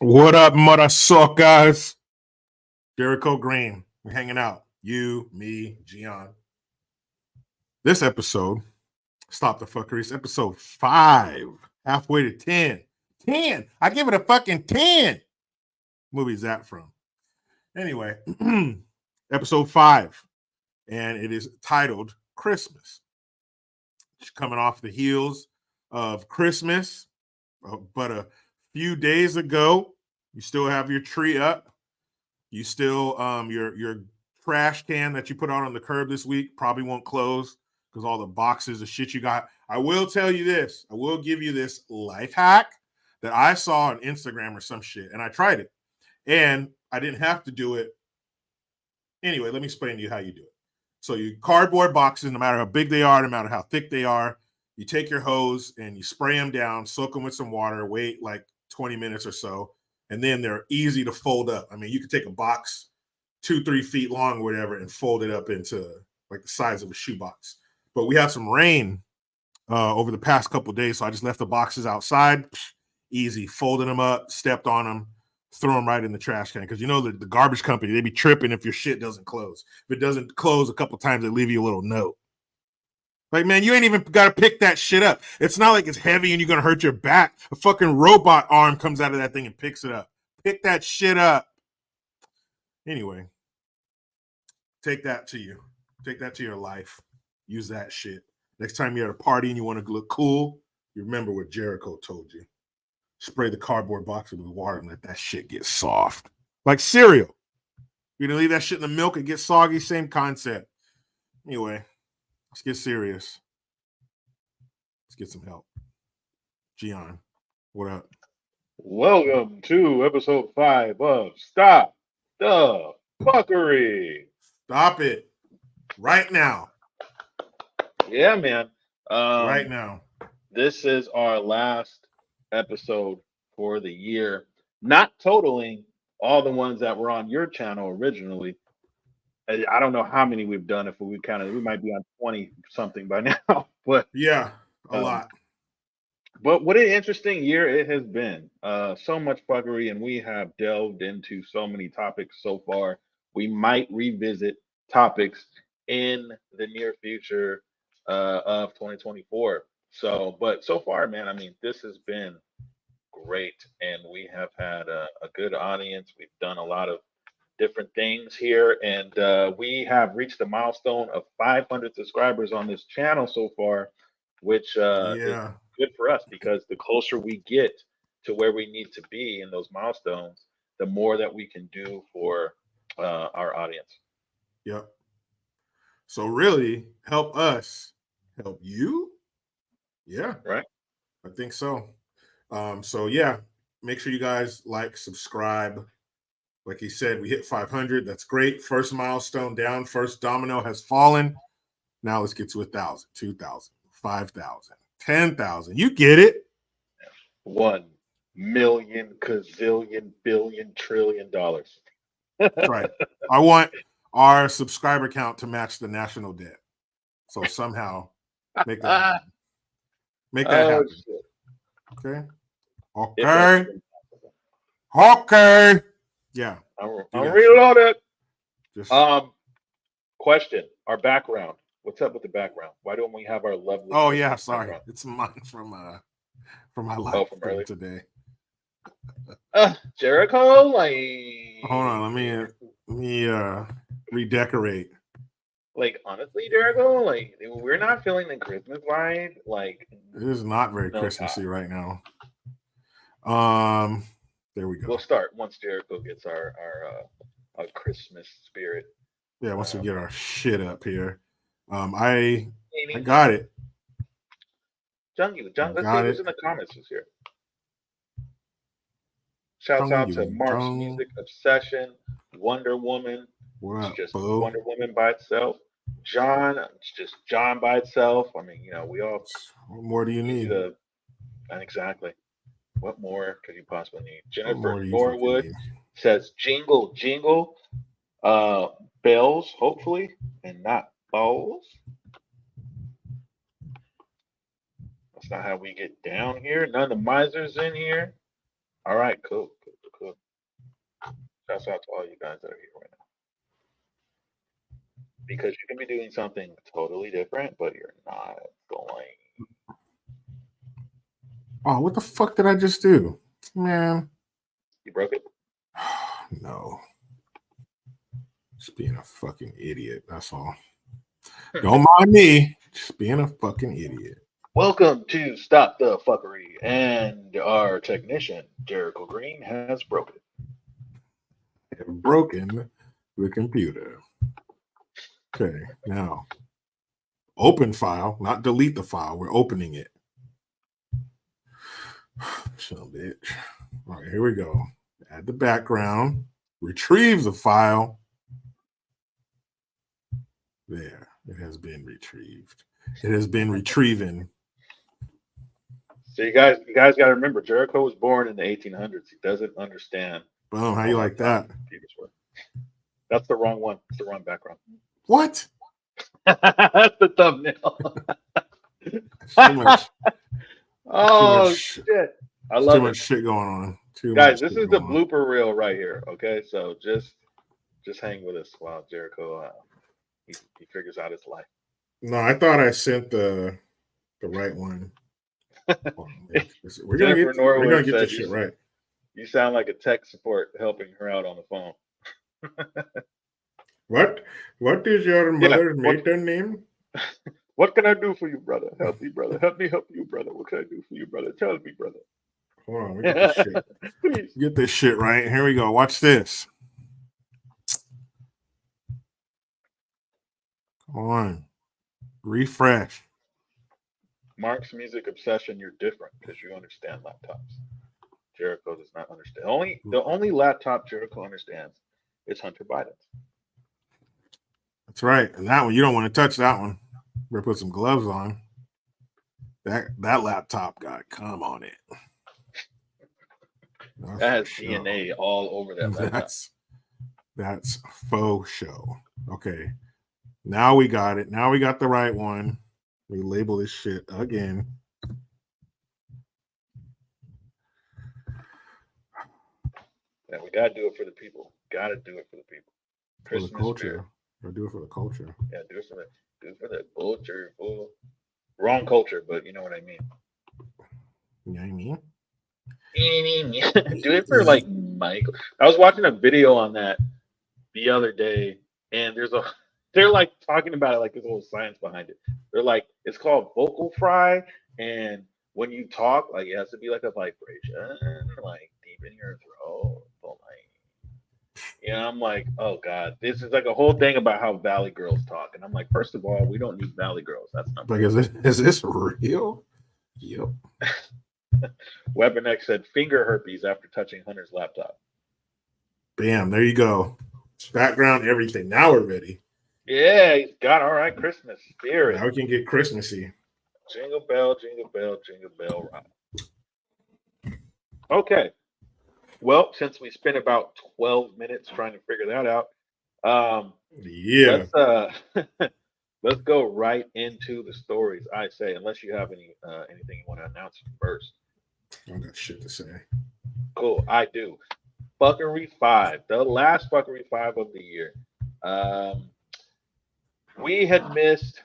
What up, mother suckers? Jericho Green. We're hanging out. You, me, GION. This episode, Stop the Fuckeries, episode 5. Halfway to 10. 10. I give it a fucking 10. Movie's that from? Anyway, episode 5. And it is titled Christmas. It's coming off the heels of Christmas, but a few days ago, you still have your tree up. You still your trash can that you put out on the curb this week probably won't close because all the boxes of shit you got. I will tell you this. I will give you this life hack that I saw on Instagram or some shit, and I tried it, and I didn't have to do it. Anyway, let me explain to you how you do it. So you cardboard boxes, no matter how big they are, no matter how thick they are, you take your hose and you spray them down, soak them with some water, wait like 20 minutes or so, and then they're easy to fold up. I mean, you could take a box 2-3 feet long or whatever and fold it up into like the size of a shoebox. But we had some rain over the past couple of days, so I just left the boxes outside. Easy, folded them up, stepped on them, throw them right in the trash can. Because you know the garbage company, they be tripping if your shit doesn't close. If it doesn't close a couple of times, they leave you a little note. Like, man, you ain't even got to pick that shit up. It's not like it's heavy and you're going to hurt your back. A fucking robot arm comes out of that thing and picks it up. Pick that shit up. Anyway, take that to you. Take that to your life. Use that shit. Next time you're at a party and you want to look cool, you remember what Jericho told you. Spray the cardboard box with water and let that shit get soft. Like cereal. You're going to leave that shit in the milk, it gets soggy, same concept. Anyway, let's get serious. Let's get some help. GION, what up? Welcome to episode 5 of Stop the Fuckery. Stop it. Right now. Yeah, man. Right now. This is our last episode for the year, not totaling all the ones that were on your channel originally. I don't know how many we've done. If we counted, we might be on 20 something by now. But yeah, a lot. But what an interesting year it has been. So much fuckery, and we have delved into so many topics so far. We might revisit topics in the near future of 2024. But so far, man, I mean, this has been great, and we have had a good audience. We've done a lot of different things here, and we have reached the milestone of 500 subscribers on this channel so far, which is good for us because the closer we get to where we need to be in those milestones, the more that we can do for our audience. Yep. So really, help us help you. Yeah. Right. I think so. So yeah, make sure you guys like, subscribe. Like he said, we hit 500. That's great. First milestone down. First domino has fallen. Now let's get to 1,000, 2,000, 5,000, 10,000. You get it. 1 million, gazillion, billion, trillion dollars. That's right. I want our subscriber count to match the national debt. So somehow make that happen. Make that happen. Shit. Okay. Okay. Yeah. I'm reloaded. Question. Our background. What's up with the background? Why don't we have our lovely? Oh yeah, sorry. Background? It's mine from my live from today. Jericho, like hold on, let me redecorate. Like honestly, Jericho, like we're not feeling the Christmas vibe. Like it is not very Christmassy right now. There we go. We'll start once Jericho gets our Christmas spirit. Yeah, once we get our shit up here. I got it. John, let's see who's in the comments this year. Shouts out to Mark's Music Obsession, Wonder Woman. It's just Wonder Woman by itself. John, it's just John by itself. I mean, you know, we all. What more do you need? Exactly. What more could you possibly need? Jennifer Norwood says, "Jingle, jingle, bells, hopefully, and not balls." That's not how we get down here. None of the misers in here. All right, cool. Shouts out to all you guys that are here right now. Because you can be doing something totally different, but you're not going. Oh, what the fuck did I just do? Man. You broke it? No. Just being a fucking idiot. That's all. Don't mind me. Just being a fucking idiot. Welcome to Stop the Fuckery. And our technician, Jericho Green, has broken. Have broken the computer. Okay, now open file, not delete the file. We're opening it. So, bitch. All right, here we go. Add the background. Retrieve the file. There, it has been retrieved. It has been retrieving. So you guys got to remember, Jericho was born in the 1800s. He doesn't understand. Boom, how you like that? That's the wrong one. It's the wrong background. What? That's the thumbnail. Too much. Oh shit! I love too much shit going on. Guys, this is the blooper reel right here. Okay, so just hang with us while Jericho he figures out his life. No, I thought I sent the right one. We're gonna get this shit right. You sound like a tech support helping her out on the phone. What is your mother's maiden name? What can I do for you, brother? Help me, brother. Help me help you, brother. What can I do for you, brother? Tell me, brother. Hold on, we get this shit. Please. Get this shit right. Here we go. Watch this. Come on. Refresh. Mark's music obsession, you're different because you understand laptops. Jericho does not understand. The only laptop Jericho understands is Hunter Biden's. That's right. And that one, you don't want to touch that one. Better put some gloves on. That laptop got cum on it. That has DNA all over that laptop. That's faux show. Okay. Now we got it. Now we got the right one. We label this shit again. Yeah, we gotta do it for the people. Gotta do it for the people. Christmas for the culture. Gotta do it for the culture. Yeah, do it for the culture. Fool. Wrong culture, but you know what I mean. You know what I mean? Do it for like Michael. I was watching a video on that the other day, and they're like talking about it like there's a little science behind it. They're like, it's called vocal fry, and when you talk, like it has to be like a vibration, like deep in your throat. I'm like, oh god, this is like a whole thing about how Valley girls talk, and I'm like, first of all, we don't need Valley girls. That's not like, is this real? Yep. Weapon X said finger herpes after touching Hunter's laptop. Bam, there you go. Background, everything. Now we're ready. Yeah, he's got all right Christmas spirit. Now we can get Christmassy. Jingle bell, jingle bell, jingle bell rock. Okay. Well, since we spent about 12 minutes trying to figure that out, let's go right into the stories. I say, unless you have anything you want to announce first. I got shit to say. Cool, I do. Fuckery 5, the last Fuckery 5 of the year. We had missed.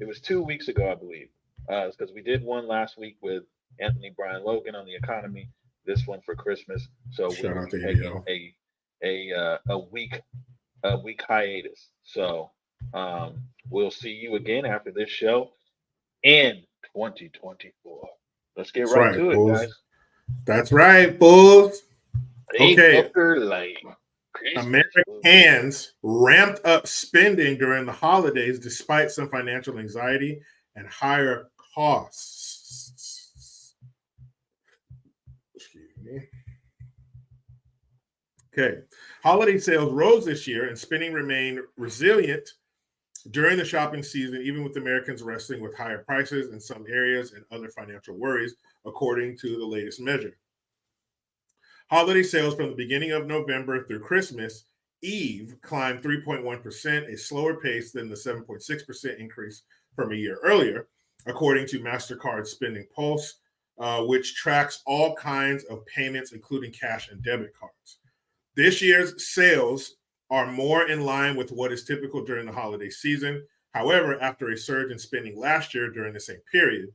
It was 2 weeks ago, I believe. It's because we did one last week with Anthony Brian Logan on the economy. This one for Christmas. So we're taking a week hiatus. So we'll see you again after this show in 2024. Let's get right to it, guys. That's right, bulls. Okay. Americans ramped up spending during the holidays despite some financial anxiety and higher costs. Excuse me. Okay. Holiday sales rose this year and spending remained resilient during the shopping season, even with Americans wrestling with higher prices in some areas and other financial worries, according to the latest measure. Holiday sales from the beginning of November through Christmas Eve climbed 3.1%, a slower pace than the 7.6% increase from a year earlier, according to MasterCard Spending Pulse, which tracks all kinds of payments, including cash and debit cards. This year's sales are more in line with what is typical during the holiday season. However, after a surge in spending last year during the same period,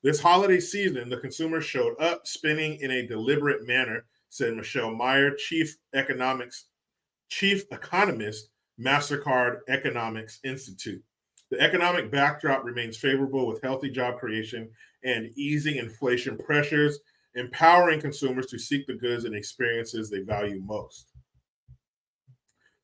this holiday season, the consumer showed up spending in a deliberate manner, said Michelle Meyer, chief economist, MasterCard Economics Institute. The economic backdrop remains favorable with healthy job creation and easing inflation pressures, empowering consumers to seek the goods and experiences they value most.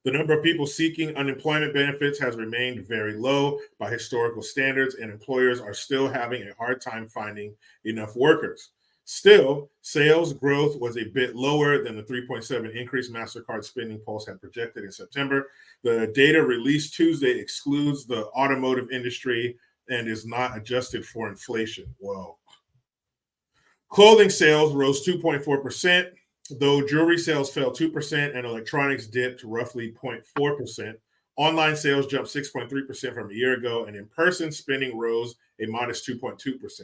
The number of people seeking unemployment benefits has remained very low by historical standards, and employers are still having a hard time finding enough workers. Still, sales growth was a bit lower than the 3.7 increase MasterCard Spending Pulse had projected in September. The data released Tuesday excludes the automotive industry and is not adjusted for inflation. Whoa. Clothing sales rose 2.4%, though jewelry sales fell 2% and electronics dipped roughly 0.4%. Online sales jumped 6.3% from a year ago, and in-person spending rose a modest 2.2%.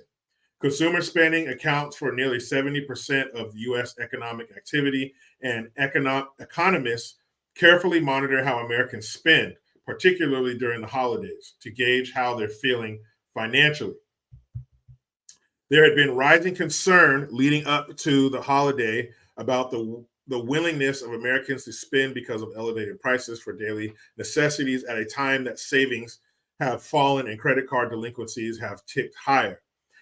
Consumer spending accounts for nearly 70% of U.S. economic activity, and economists carefully monitor how Americans spend, particularly during the holidays, to gauge how they're feeling financially. There had been rising concern leading up to the holiday about the willingness of Americans to spend because of elevated prices for daily necessities at a time that savings have fallen and credit card delinquencies have ticked higher.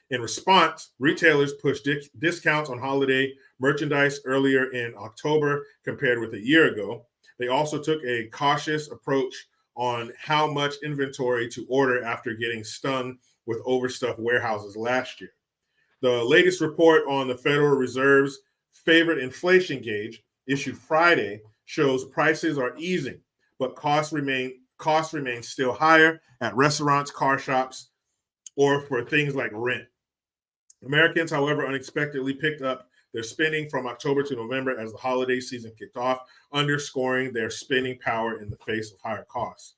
In response, retailers pushed discounts on holiday merchandise earlier in October compared with a year ago. They also took a cautious approach on how much inventory to order after getting stung with overstuffed warehouses last year. The latest report on the Federal Reserve's favorite inflation gauge, issued Friday, shows prices are easing, but costs remain still higher at restaurants, car shops, or for things like rent. Americans, however, unexpectedly picked up their spending from October to November as the holiday season kicked off, underscoring their spending power in the face of higher costs.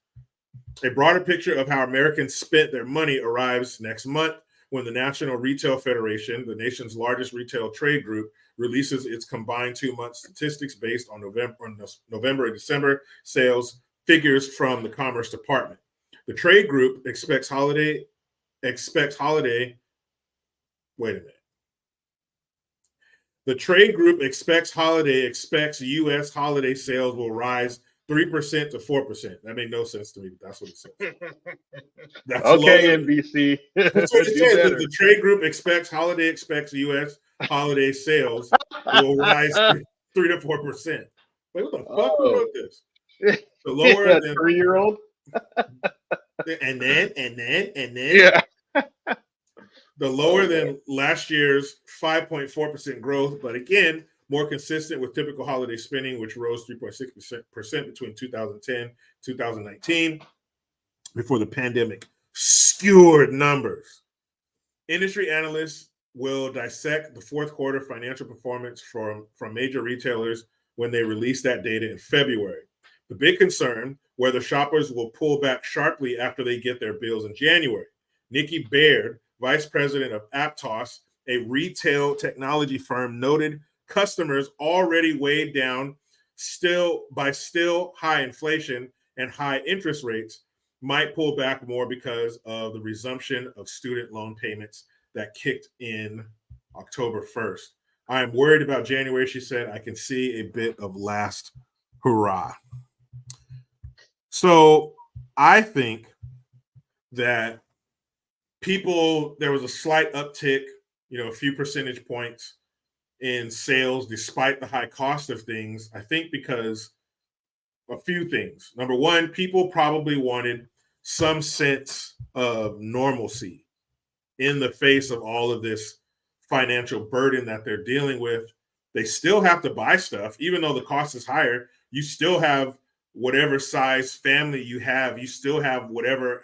A broader picture of how Americans spent their money arrives next month when the National Retail Federation, the nation's largest retail trade group, releases its combined 2-month statistics based on November and December sales figures from the Commerce Department. The trade group expects holiday. Wait a minute. The trade group expects U.S. holiday sales will rise 3% to 4%. That made no sense to me, but that's what it says. That's okay, NBC. That's what it says. The trade group expects U.S. holiday sales will rise 3 to 4%. Wait, what the fuck? Who wrote this? The lower than 3-year-old. And then. Yeah. The lower than last year's 5.4% growth, but again, more consistent with typical holiday spending, which rose 3.6% between 2010 and 2019 before the pandemic skewered numbers. Industry analysts will dissect the fourth quarter financial performance from major retailers when they release that data in February. The big concern, whether shoppers will pull back sharply after they get their bills in January. Nikki Baird, vice president of Aptos, a retail technology firm, noted customers already weighed down by high inflation and high interest rates might pull back more because of the resumption of student loan payments that kicked in October 1st. I am worried about January, she said. I can see a bit of last hurrah. So I think that there was a slight uptick, a few percentage points in sales despite the high cost of things. I think because a few things. Number one, people probably wanted some sense of normalcy in the face of all of this financial burden that they're dealing with. They still have to buy stuff, even though the cost is higher. You still have whatever size family you have. You still have whatever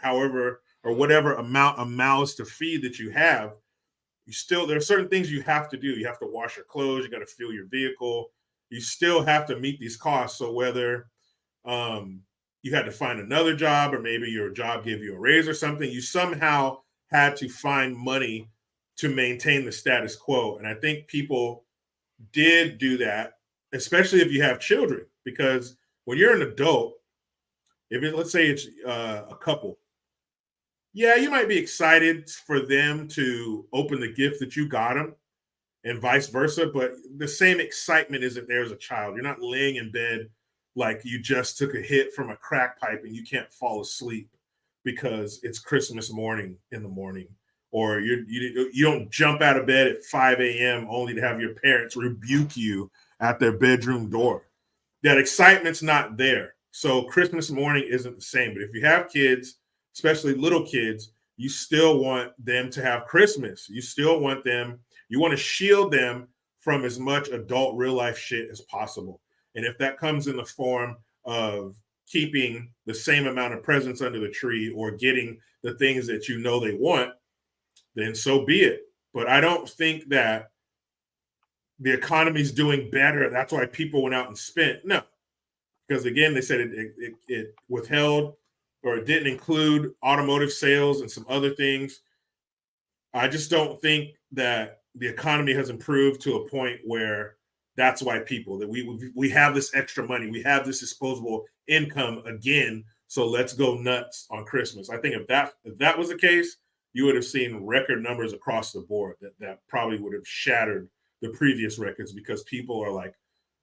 amount of mouths to feed that you have. There are certain things you have to do. You have to wash your clothes. You got to fuel your vehicle. You still have to meet these costs. So whether you had to find another job or maybe your job gave you a raise or something, you somehow had to find money to maintain the status quo. And I think people did do that especially if you have children, because when you're an adult, let's say it's a couple, yeah, you might be excited for them to open the gift that you got them and vice versa, but the same excitement isn't there as a child. You're not laying in bed like you just took a hit from a crack pipe and you can't fall asleep because it's Christmas morning in the morning, or you don't jump out of bed at 5 a.m. only to have your parents rebuke you at their bedroom door. That excitement's not there. So Christmas morning isn't the same. But if you have kids, especially little kids, you still want them to have Christmas. You still want them, you want to shield them from as much adult real life shit as possible. And if that comes in the form of keeping the same amount of presents under the tree or getting the things that you know they want, then so be it. But I don't think that the economy's doing better. That's why people went out and spent. No, because again, they said it withheld, or it didn't include automotive sales and some other things. I just don't think that the economy has improved to a point where that's why that we have this extra money, we have this disposable income again, so let's go nuts on Christmas. I think if that was the case, you would have seen record numbers across the board that probably would have shattered the previous records, because people are like,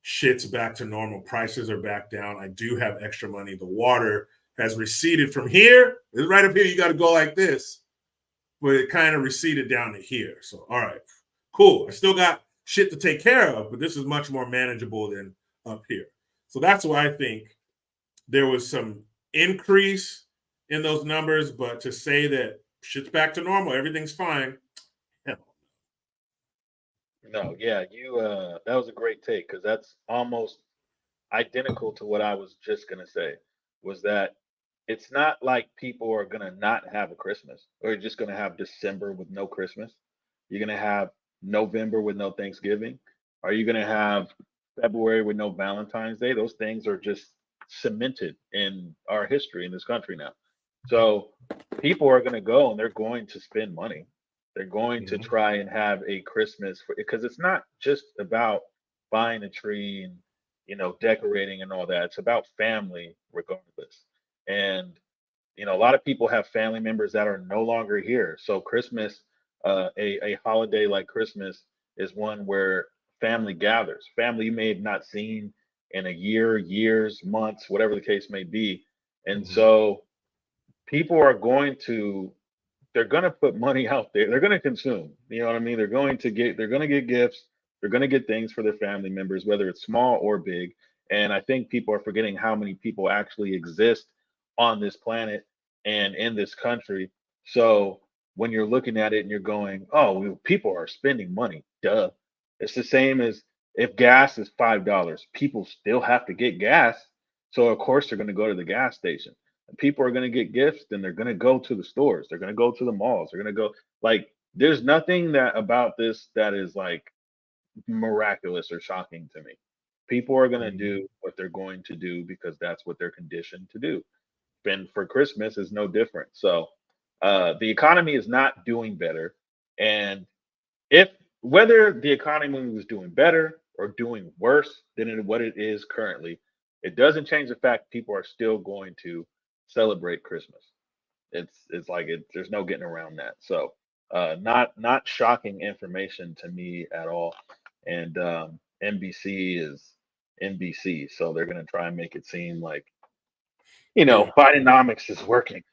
shit's back to normal, prices are back down, I do have extra money, the water has receded from here. It's right up here, you got to go like this, but it kind of receded down to here. So, all right, cool. I still got shit to take care of, but this is much more manageable than up here. So that's why I think there was some increase in those numbers, but to say that shit's back to normal, everything's fine, hell. No, yeah, you that was a great take, because that's almost identical to what I was just gonna say, was that it's not like people are gonna not have a Christmas, or you're just gonna have December with no Christmas. You're gonna have November with no Thanksgiving. Are you gonna have February with no Valentine's Day? Those things are just cemented in our history in this country now. So people are gonna go and they're going to spend money. They're going to Mhm. try and have a Christmas because it's not just about buying a tree and decorating and all that. It's about family regardless. And a lot of people have family members that are no longer here. So Christmas, a holiday like Christmas is one where family gathers. Family you may have not seen in a year, years, months, whatever the case may be. And Mhm. so people are going to they're going to put money out there. They're going to consume. You know what I mean? They're going to get gifts. They're going to get things for their family members, whether it's small or big. And I think people are forgetting how many people actually exist on this planet and in this country. So when you're looking at it and you're going, oh, well, people are spending money. Duh. It's the same as if gas is $5, people still have to get gas. So of course they're going to go to the gas station. People are going to get gifts, then they're going to go to the stores, they're going to go to the malls, they're going to go, like, there's nothing that about this that is like miraculous or shocking to me. People are going to Mhm. do what they're going to do because that's what they're conditioned to do. And for Christmas is no different. So the economy is not doing better. And if whether the economy was doing better or doing worse than what it is currently, it doesn't change the fact people are still going to celebrate Christmas. It's like there's no getting around that. So not shocking information to me at all. And NBC is NBC, so they're gonna try and make it seem like Yeah, Bidenomics is working.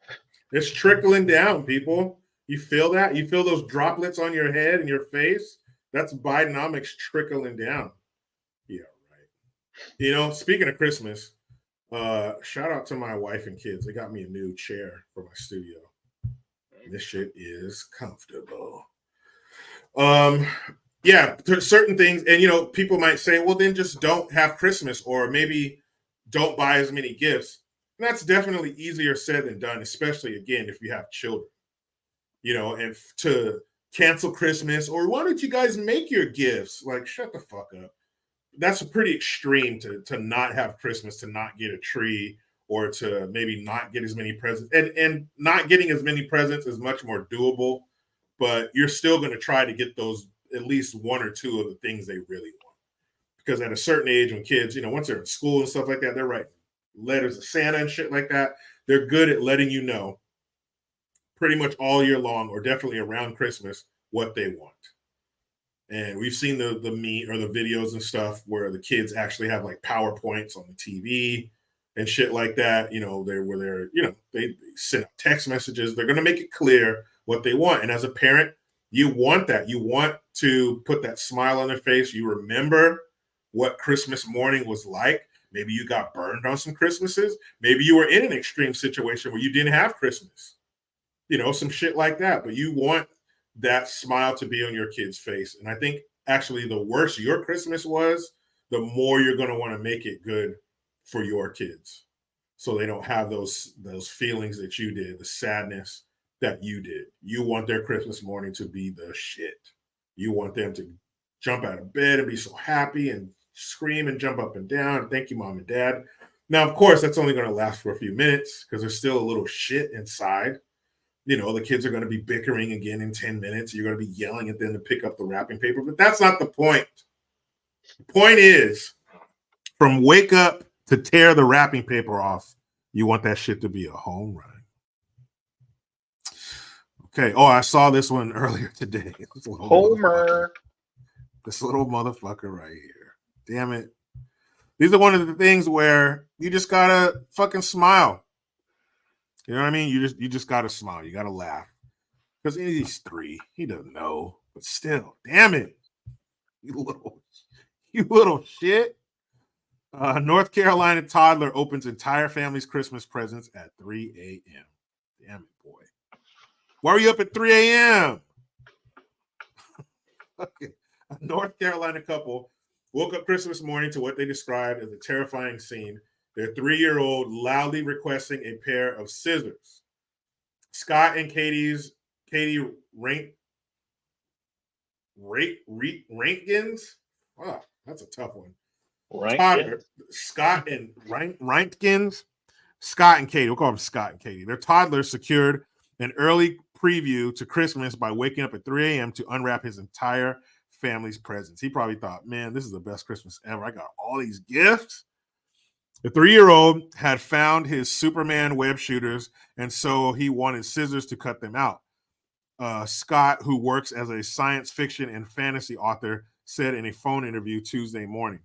it's trickling down, people. You feel that? You feel those droplets on your head and your face? That's Bidenomics trickling down. Yeah, right. Speaking of Christmas, shout out to my wife and kids. They got me a new chair for my studio. This shit is comfortable. Um, yeah, certain things, and people might say, well, then just don't have Christmas, or maybe don't buy as many gifts. And that's definitely easier said than done, especially again if you have children. And to cancel Christmas, or why don't you guys make your gifts? Like, shut the fuck up. That's a pretty extreme to not have Christmas, to not get a tree, or to maybe not get as many presents. And not getting as many presents is much more doable, but you're still going to try to get those, at least one or two of the things they really want. because at a certain age, when kids, once they're in school and stuff like that, they're writing letters to Santa and shit like that. They're good at letting you know pretty much all year long, or definitely around Christmas, what they want. And we've seen the meme or the videos and stuff where the kids actually have like PowerPoints on the TV and shit like that. They send out text messages. They're going to make it clear what they want. And as a parent, you want that. You want to put that smile on their face. You remember what Christmas morning was like. Maybe you got burned on some Christmases. Maybe you were in an extreme situation where you didn't have Christmas. Some shit like that. But you want that smile to be on your kid's face. And I think actually the worse your Christmas was, the more you're going to want to make it good for your kids, so they don't have those feelings that you did, the sadness that you did. You want their Christmas morning to be the shit. You want them to jump out of bed and be so happy and scream and jump up and down. Thank you, mom and dad. Now, of course, that's only going to last for a few minutes because there's still a little shit inside. The kids are going to be bickering again in 10 minutes. You're going to be yelling at them to pick up the wrapping paper, but that's not the point. The point is, from wake up to tear the wrapping paper off, you want that shit to be a home run. Okay. Oh, I saw this one earlier today. Homer. This little motherfucker right here. Damn it. These are one of the things where you just gotta fucking smile. You know what I mean? You just gotta smile. You gotta laugh. Because he's 3. He doesn't know. But still, damn it. You little shit. North Carolina toddler opens entire family's Christmas presents at 3 a.m. Damn it, boy. Why were you up at 3 a.m.? Okay. A North Carolina couple woke up Christmas morning to what they described as a terrifying scene. Their 3-year-old loudly requesting a pair of scissors. Scott and Katie Rantkins. Oh, that's a tough one. Scott and Rantkins. Scott and Katie. We'll call them Scott and Katie. Their toddler secured an early preview to Christmas by waking up at 3 a.m. to unwrap his entire family's presents. He probably thought, man, this is the best Christmas ever. I got all these gifts. The 3-year-old had found his Superman web shooters, and so he wanted scissors to cut them out. Scott, who works as a science fiction and fantasy author, said in a phone interview Tuesday morning.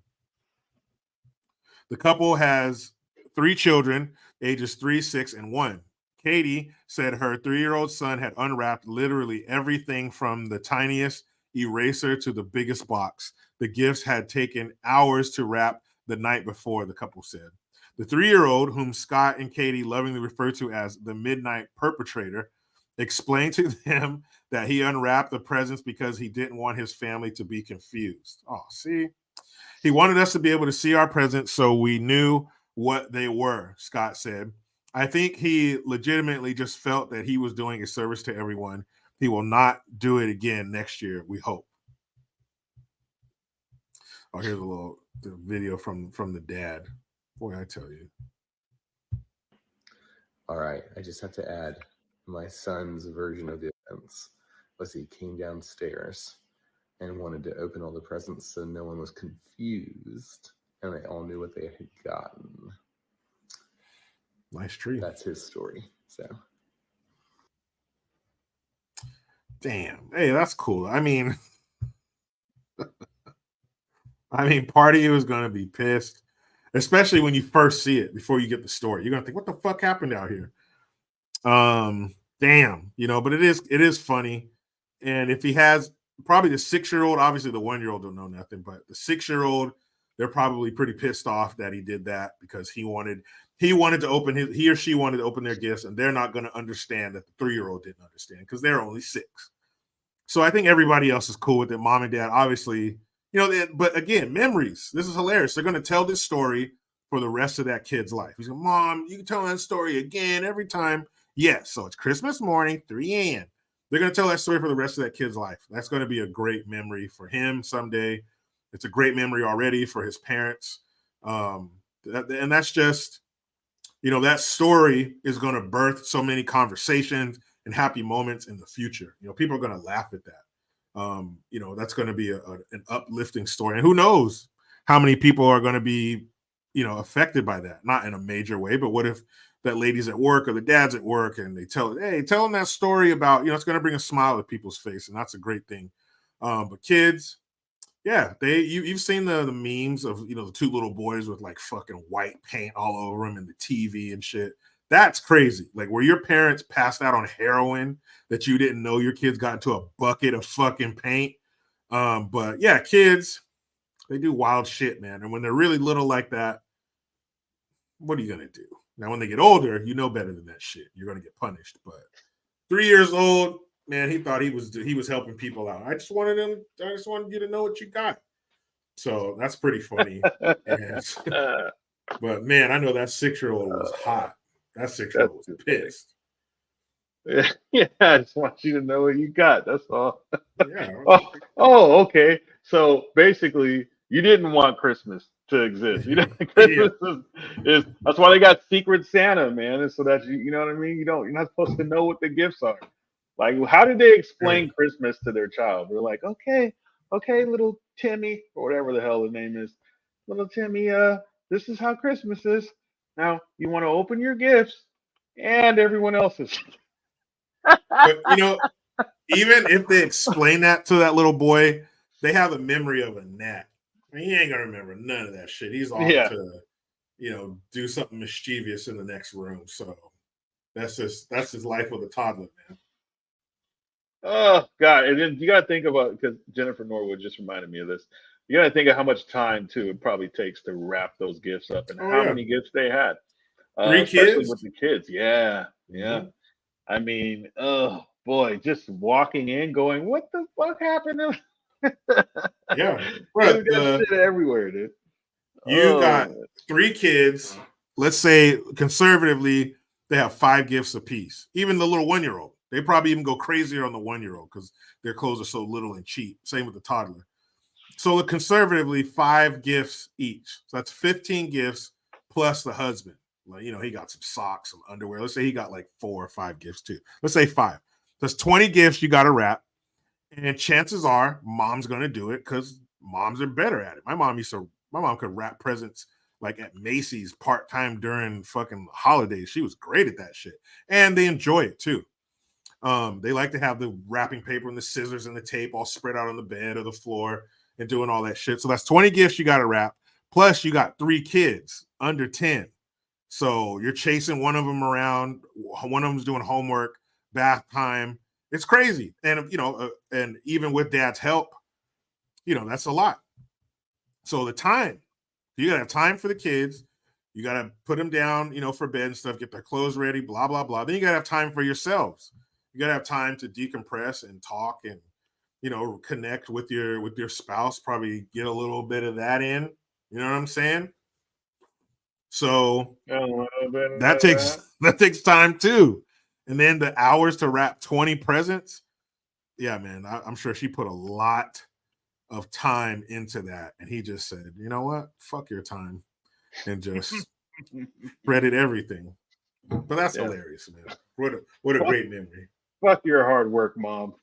The couple has 3 children, ages 3, 6, and 1. Katie said her 3-year-old son had unwrapped literally everything from the tiniest eraser to the biggest box. The gifts had taken hours to wrap the night before, the couple said. The 3-year-old, whom Scott and Katie lovingly refer to as the midnight perpetrator, explained to them that he unwrapped the presents because he didn't want his family to be confused. Oh, see? He wanted us to be able to see our presents so we knew what they were, Scott said. I think he legitimately just felt that he was doing a service to everyone. He will not do it again next year, we hope. Oh, here's a little video from the dad. Boy, I tell you. All right, I just have to add, my son's version of the events was he came downstairs and wanted to open all the presents so no one was confused and they all knew what they had gotten. Nice tree. That's his story. So, damn. Hey, that's cool. I mean, part of you is going to be pissed, especially when you first see it before you get the story. You're going to think, what the fuck happened out here? Damn, but it is funny. And if he has probably the 6-year-old, obviously the 1-year-old don't know nothing, but the 6-year-old, they're probably pretty pissed off that he did that because he wanted to open he or she wanted to open their gifts, and they're not going to understand that the 3-year-old didn't understand because they're only 6. So I think everybody else is cool with it. Mom and dad, obviously, but again, memories. This is hilarious. They're going to tell this story for the rest of that kid's life. He's like, Mom, you can tell that story again every time. Yes. So it's Christmas morning, 3 a.m. They're going to tell that story for the rest of that kid's life. That's going to be a great memory for him someday. It's a great memory already for his parents. And that's just, that story is going to birth so many conversations and happy moments in the future. People are going to laugh at that. That's going to be an uplifting story. And who knows how many people are going to be, affected by that? Not in a major way, but what if that lady's at work or the dad's at work and they tell them that story about, it's going to bring a smile to people's face, and that's a great thing. But kids, yeah, you've seen the memes of the two little boys with like fucking white paint all over them and the TV and shit. That's crazy. Like where your parents passed out on heroin that you didn't know your kids got into a bucket of fucking paint. But yeah, kids, they do wild shit, man. And when they're really little like that, what are you gonna do? Now, when they get older, you know better than that shit. You're gonna get punished. But 3 years old, man, he thought he was helping people out. I just wanted you to know what you got. So that's pretty funny. But man, I know that 6-year-old was hot. That 6-year-old was pissed. Yeah, I just want you to know what you got. That's all. Yeah. Okay. So basically, you didn't want Christmas to exist. Christmas is that's why they got Secret Santa, man. Is so that you know what I mean. You're not supposed to know what the gifts are. Like, how did they explain Christmas to their child? They're like, okay, little Timmy, or whatever the hell the name is, little Timmy. This is how Christmas is. Now you want to open your gifts and everyone else's. But even if they explain that to that little boy, they have a memory of a gnat. I mean, he ain't gonna remember none of that shit. He's off to, do something mischievous in the next room. So that's his life with a toddler, man. Oh God! And then you got to think about, because Jennifer Norwood just reminded me of this. You got to think of how much time too it probably takes to wrap those gifts up, and how many gifts they had. 3 especially kids with the kids. Yeah. Mm-hmm. I mean, oh boy, just walking in, going, "What the fuck happened?" Yeah, right. Got shit everywhere, dude. You got 3 kids. Let's say conservatively, they have 5 gifts apiece. Even the little 1-year-old, they probably even go crazier on the 1-year-old because their clothes are so little and cheap. Same with the toddler. So conservatively, 5 gifts each. So that's 15 gifts plus the husband. Like, he got some socks, some underwear. Let's say he got like 4 or 5 gifts too. Let's say 5. That's 20 gifts you got to wrap. And chances are mom's going to do it because moms are better at it. My mom could wrap presents like at Macy's part-time during fucking holidays. She was great at that shit. And they enjoy it too. They like to have the wrapping paper and the scissors and the tape all spread out on the bed or the floor and doing all that shit. So that's 20 gifts you got to wrap. Plus you got 3 kids under 10. So you're chasing one of them around. One of them's doing homework, bath time. It's crazy. And, and even with dad's help, that's a lot. So the time, you got to have time for the kids. You got to put them down, for bed and stuff, get their clothes ready, blah, blah, blah. Then you got to have time for yourselves. You got to have time to decompress and talk and, connect with your spouse, probably get a little bit of that in. You know what I'm saying? So that takes time too. And then the hours to wrap 20 presents. Yeah, man, I'm sure she put a lot of time into that. And he just said, you know what? Fuck your time. And just spreaded everything. But that's hilarious, man. What a great memory. Fuck your hard work, Mom.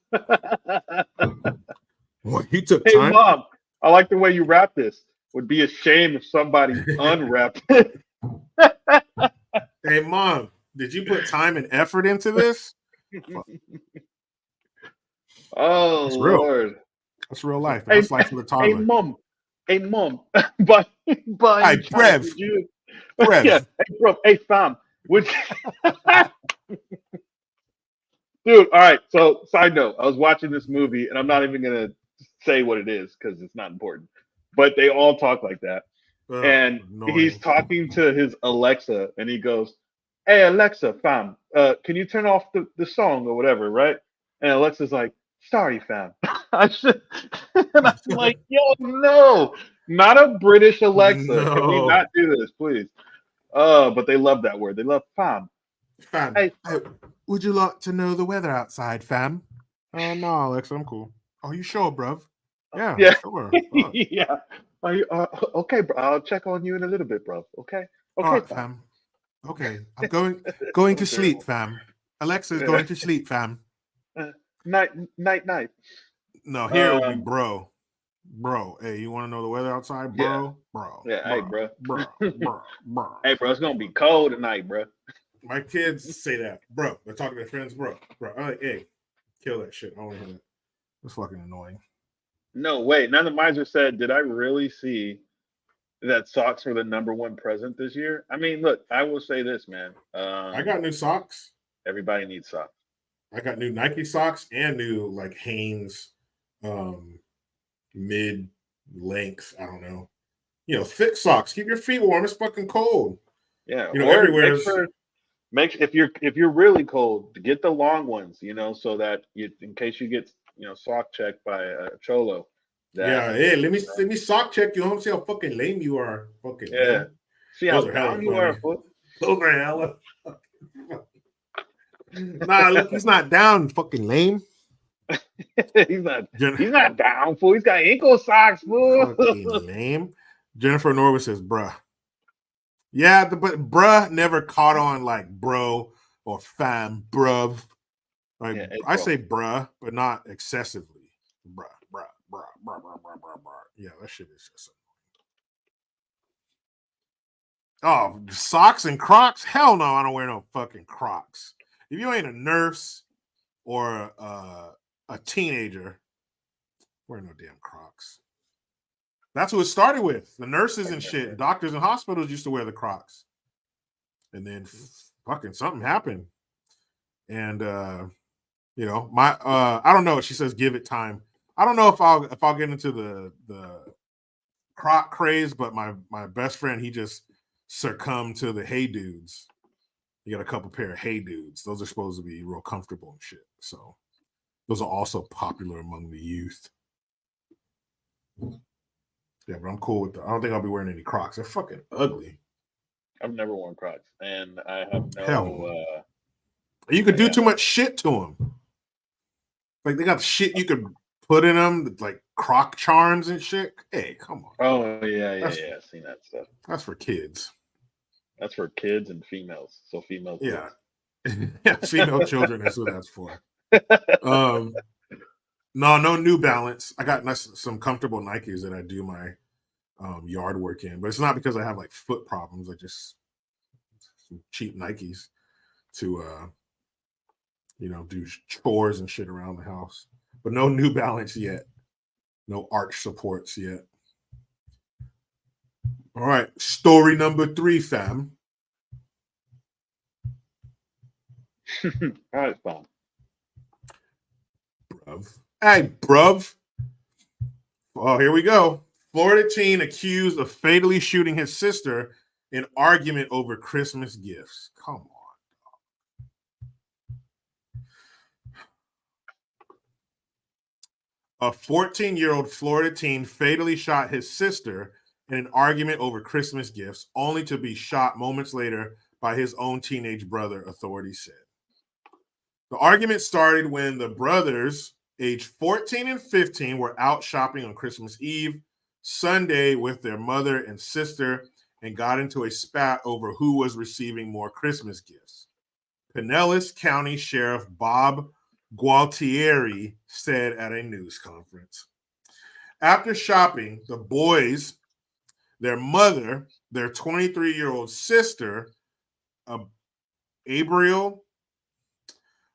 What, he took time? Hey, Mom, I like the way you wrap this. Would be a shame if somebody unwrapped it. Hey, Mom, did you put time and effort into this? Oh, that's real. Lord. That's real life. That's life for the toddler. Hey, Mom. But hey, Brev. Brev. Yeah. Hey, bro. Hey, fam. Would you... Dude, all right. So, side note, I was watching this movie, and I'm not even going to say what it is because it's not important. But they all talk like that. And he's talking to his Alexa, and he goes, "Hey, Alexa, fam, can you turn off the song or whatever, right?" And Alexa's like, "Sorry, fam." And I'm like, yo, no, not a British Alexa. No. Can we not do this, please? But they love that word. They love fam. Fam. Hey, would you like to know the weather outside, fam? No, Alexa, I'm cool. Are you sure, bruv? Yeah. Sure. Yeah. Are you okay, bro? I'll check on you in a little bit, bro. Okay. Okay, right, fam. Okay. I'm going to sleep, fam. Alexa's going to sleep, fam. Night. No, here it would be bro. Bro, hey, you want to know the weather outside, Yeah. bro, Yeah. Hey, bro. bro. Hey, bro. It's gonna be cold tonight, bro. My kids say that, bro. They're talking to their friends, bro. I'm like, hey, kill that shit. I don't want to hear that. It's fucking annoying. No, wait. None of Miser said, did I really see that socks were the #1 present this year? I mean, look, I will say this, man. I got new socks. Everybody needs socks. I got new Nike socks and new like Hanes mid length. I don't know. Thick socks. Keep your feet warm. It's fucking cold. Yeah. Or Everywhere. everywhere. If you're really cold, get the long ones, so that in case you get sock checked by a cholo. Hey, let me sock check you home. See how fucking lame you are. Fucking lame. See how down you are, foot. Those are hella. Nah, look, he's not down. Fucking lame. he's not down, fool. He's got ankle socks, fool. Fucking lame. Jennifer Norwood says, bruh. Yeah, but bruh never caught on like bro or fam, bruv. Like, I say bruh, but not excessively. Bruh. Yeah, that shit is just annoying. Oh, socks and Crocs? Hell no, I don't wear no fucking Crocs. If you ain't a nurse or a teenager, wear no damn Crocs. That's who it started with. The nurses and shit, doctors and hospitals used to wear the Crocs. And then fucking something happened. And I don't know. She says give it time. I don't know if I'll get into the Croc craze, but my best friend, he just succumbed to the Hey Dudes. He got a couple pair of Hey Dudes. Those are supposed to be real comfortable and shit. So those are also popular among the youth. Yeah, but I'm cool with that. I don't think I'll be wearing any Crocs. They're fucking ugly. I've never worn Crocs, and I have no. Hell. You could do too much shit to them. Like they got shit you could put in them, like Croc charms and shit. Hey, come on. Oh yeah. I've seen that stuff. That's for kids. That's for kids and females. So females. Yeah. Yeah, female children is what that's for. No New Balance. I got some comfortable Nikes that I do my yard work in, but it's not because I have like foot problems. I just some cheap Nikes to do chores and shit around the house. But no New Balance yet. No arch supports yet. All right, story number 3, fam. All right, fine. Bruv. Hey, bruv. Oh, here we go. Florida teen accused of fatally shooting his sister in argument over Christmas gifts. Come on. A 14-year-old Florida teen fatally shot his sister in an argument over Christmas gifts, only to be shot moments later by his own teenage brother, authorities said. The argument started when the brothers, aged 14 and 15, were out shopping on Christmas Eve, Sunday, with their mother and sister, and got into a spat over who was receiving more Christmas gifts. Pinellas County Sheriff Bob Gualtieri said at a news conference. After shopping, the boys, their mother, their 23-year-old sister, Abriel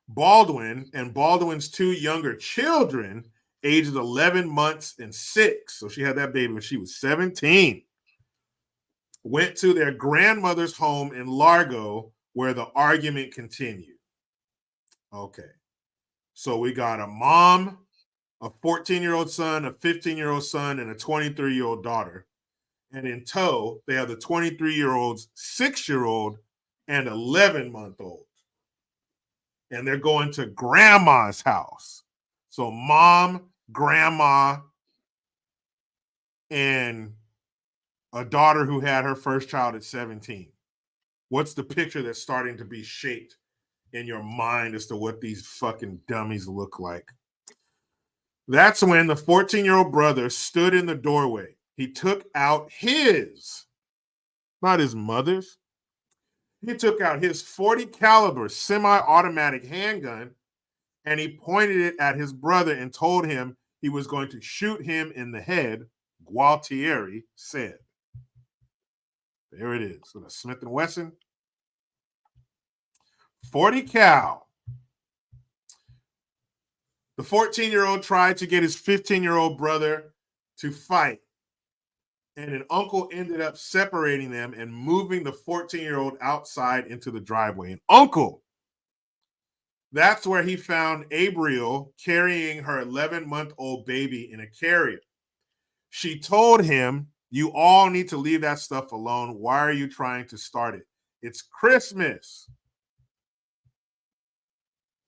Baldwin, and Baldwin's 2 younger children, aged 11 months and 6, so she had that baby when she was 17, went to their grandmother's home in Largo, where the argument continued. Okay. So we got a mom, a 14-year-old son, a 15-year-old son, and a 23-year-old daughter. And in tow, they have the 23-year-old's 6-year-old and 11-month-old. And they're going to grandma's house. So mom, grandma, and a daughter who had her first child at 17. What's the picture that's starting to be shaped in your mind as to what these fucking dummies look like? That's when the 14-year-old brother stood in the doorway. He took out his, not his mother's, he took out his .40 caliber semi-automatic handgun and he pointed it at his brother and told him he was going to shoot him in the head, Gualtieri said. There it is. With a Smith & Wesson 40 cal. The 14-year-old tried to get his 15-year-old brother to fight, and an uncle ended up separating them and moving the 14-year-old outside into the driveway. An uncle. That's where he found Abriel carrying her 11-month-old baby in a carrier. She told him, "You all need to leave that stuff alone. Why are you trying to start it? It's Christmas."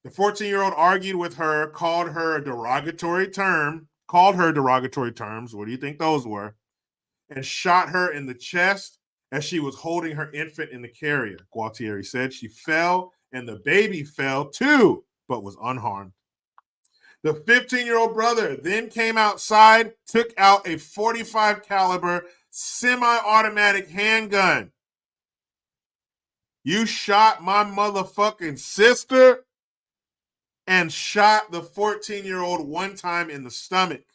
The 14-year-old argued with her, called her derogatory terms. What do you think those were? And shot her in the chest as she was holding her infant in the carrier. Gualtieri said she fell and the baby fell too, but was unharmed. The 15-year-old brother then came outside, took out a 45 caliber semi-automatic handgun. "You shot my motherfucking sister," and shot the 14-year-old one time in the stomach.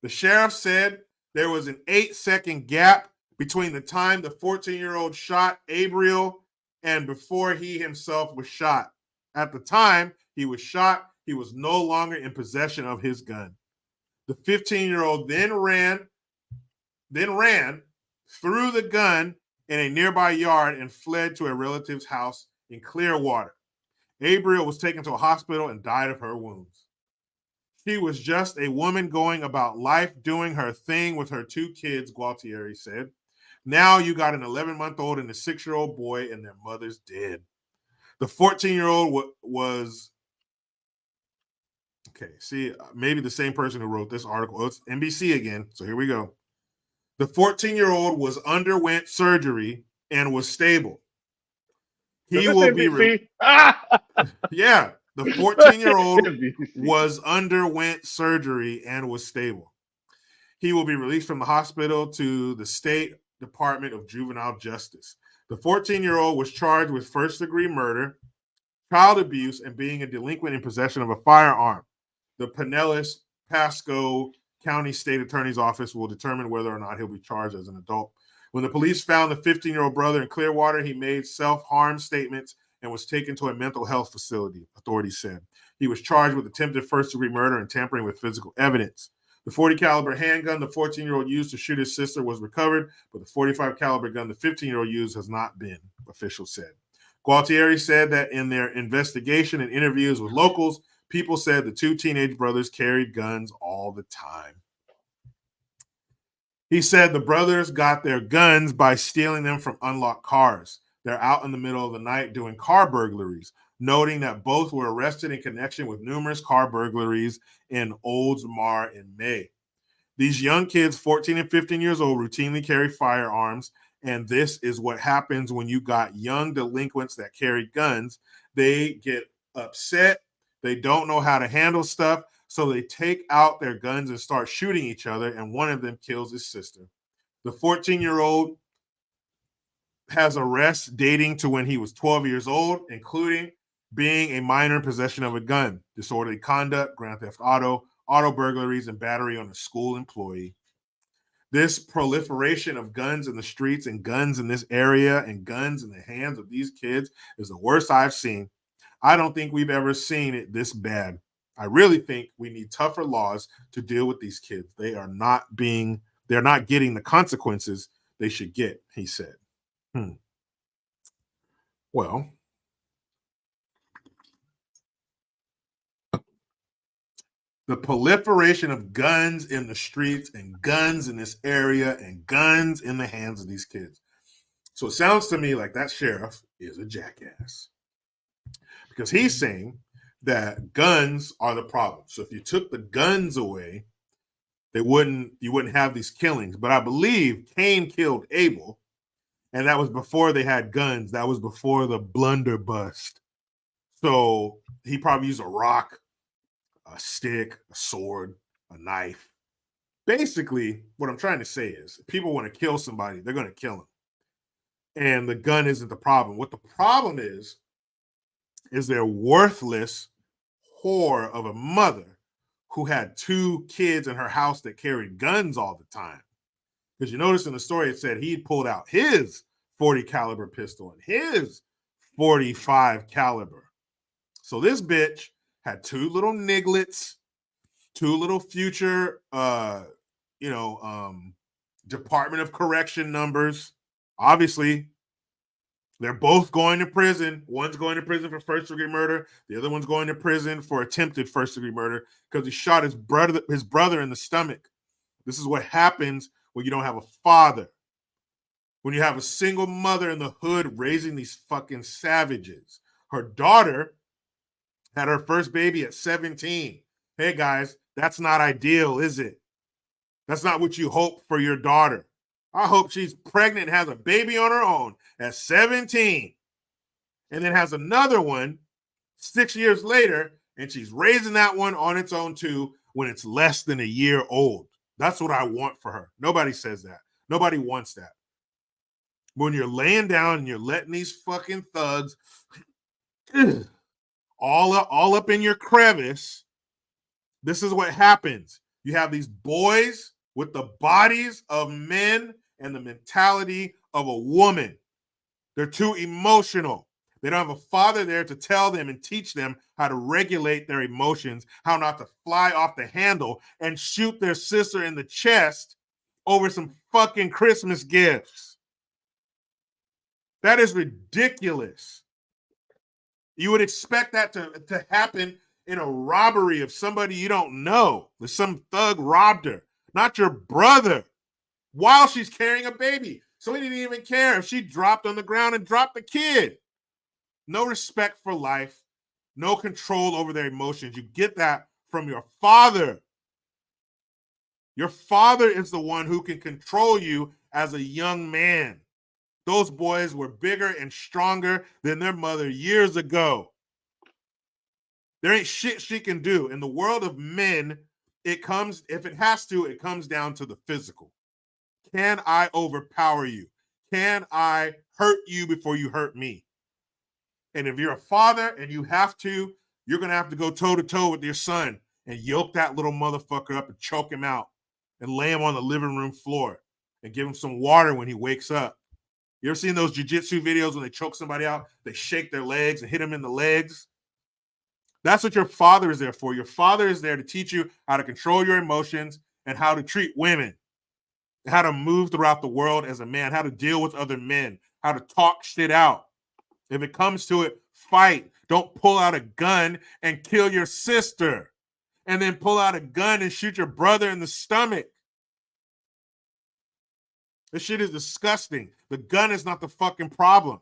The sheriff said there was an 8-second gap between the time the 14-year-old shot Abriel and before he himself was shot. At the time he was shot, he was no longer in possession of his gun. The 15-year-old then ran through the gun in a nearby yard and fled to a relative's house in Clearwater. Abriel was taken to a hospital and died of her wounds. She was just a woman going about life, doing her thing with her 2 kids, Gualtieri said. Now you got an 11-month-old and a 6-year-old boy, and their mother's dead. The 14-year-old was, okay, see, maybe the same person who wrote this article. Oh, it's NBC again, so here we go. The 14-year-old underwent surgery and was stable. He will be yeah, the 14-year-old underwent surgery and was stable. He will be released from the hospital to the State Department of Juvenile Justice. The 14-year-old was charged with first-degree murder, child abuse, and being a delinquent in possession of a firearm. The Pinellas Pasco County State Attorney's Office will determine whether or not he'll be charged as an adult. When the police found the 15-year-old brother in Clearwater, he made self-harm statements and was taken to a mental health facility, authorities said. He was charged with attempted first-degree murder and tampering with physical evidence. The 40 caliber handgun the 14-year-old used to shoot his sister was recovered, but the 45 caliber gun the 15-year-old used has not been, officials said. Gualtieri said that in their investigation and interviews with locals, people said the 2 teenage brothers carried guns all the time. He said the brothers got their guns by stealing them from unlocked cars. They're out in the middle of the night doing car burglaries, noting that both were arrested in connection with numerous car burglaries in Oldsmar in May. These young kids, 14 and 15 years old, routinely carry firearms, and this is what happens when you got young delinquents that carry guns. They get upset. They don't know how to handle stuff. So they take out their guns and start shooting each other, and one of them kills his sister. The 14-year-old has arrests dating to when he was 12 years old, including being a minor in possession of a gun, disorderly conduct, grand theft auto, auto burglaries, and battery on a school employee. This proliferation of guns in the streets and guns in this area and guns in the hands of these kids is the worst I've seen. I don't think we've ever seen it this bad. I really think we need tougher laws to deal with these kids. They're not getting the consequences they should get, he said. Well, the proliferation of guns in the streets and guns in this area and guns in the hands of these kids. So it sounds to me like that sheriff is a jackass, because he's saying that guns are the problem. So if you took the guns away, you wouldn't have these killings. But I believe Cain killed Abel, and that was before they had guns. That was before the blunderbuss. So he probably used a rock, a stick, a sword, a knife. Basically, what I'm trying to say is, if people want to kill somebody, they're going to kill them. And the gun isn't the problem. What the problem is their worthless whore of a mother who had 2 kids in her house that carried guns all the time. Because you notice in the story, it said he pulled out his 40 caliber pistol and his 45 caliber. So this bitch had 2 little nigglets, 2 little future, Department of Correction numbers. Obviously, they're both going to prison. One's going to prison for first-degree murder. The other one's going to prison for attempted first-degree murder because he shot his brother in the stomach. This is what happens when you don't have a father. When you have a single mother in the hood raising these fucking savages. Her daughter had her first baby at 17. Hey, guys, that's not ideal, is it? That's not what you hope for your daughter. I hope she's pregnant and has a baby on her own at 17 and then has another one 6 years later, and she's raising that one on its own too when it's less than a year old. That's what I want for her. Nobody says that. Nobody wants that. When you're laying down and you're letting these fucking thugs all up in your crevice, this is what happens. You have these boys with the bodies of men and the mentality of a woman. They're too emotional. They don't have a father there to tell them and teach them how to regulate their emotions, how not to fly off the handle and shoot their sister in the chest over some fucking Christmas gifts. That is ridiculous. You would expect that to happen in a robbery of somebody you don't know. That some thug robbed her, not your brother, while she's carrying a baby. So he didn't even care if she dropped on the ground and dropped the kid. No respect for life, no control over their emotions. You get that from your father. Your father is the one who can control you as a young man. Those boys were bigger and stronger than their mother years ago. There ain't shit she can do. In the world of men, if it has to, it comes down to the physical. Can I overpower you? Can I hurt you before you hurt me? And if you're a father and you have to, you're going to have to go toe-to-toe with your son and yoke that little motherfucker up and choke him out and lay him on the living room floor and give him some water when he wakes up. You ever seen those jiu-jitsu videos when they choke somebody out? They shake their legs and hit them in the legs. That's what your father is there for. Your father is there to teach you how to control your emotions and how to treat women, how to move throughout the world as a man, how to deal with other men, how to talk shit out. If it comes to it, fight. Don't pull out a gun and kill your sister and then pull out a gun and shoot your brother in the stomach. This shit is disgusting. The gun is not the fucking problem.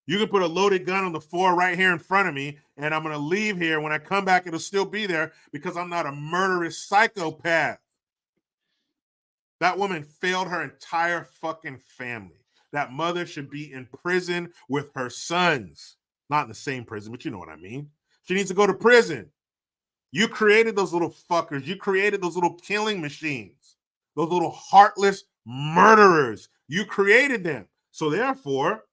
You can put a loaded gun on the floor right here in front of me, and I'm going to leave here. When I come back, it'll still be there because I'm not a murderous psychopath. That woman failed her entire fucking family. That mother should be in prison with her sons. Not in the same prison, but you know what I mean. She needs to go to prison. You created those little fuckers. You created those little killing machines. Those little heartless murderers. You created them. So therefore,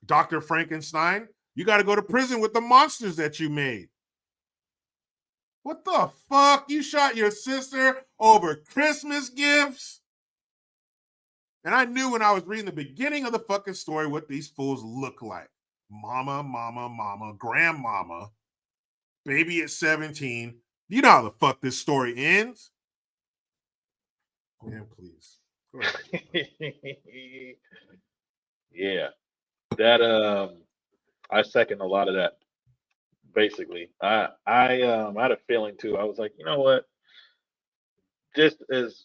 Dr. Frankenstein, you got to go to prison with the monsters that you made. What the fuck? You shot your sister over Christmas gifts? And I knew when I was reading the beginning of the fucking story what these fools look like. Mama, grandmama, baby at 17. You know how the fuck this story ends. Man, please. Go ahead. Yeah. That I second a lot of that. Basically. I had a feeling too. I was like, you know what? Just as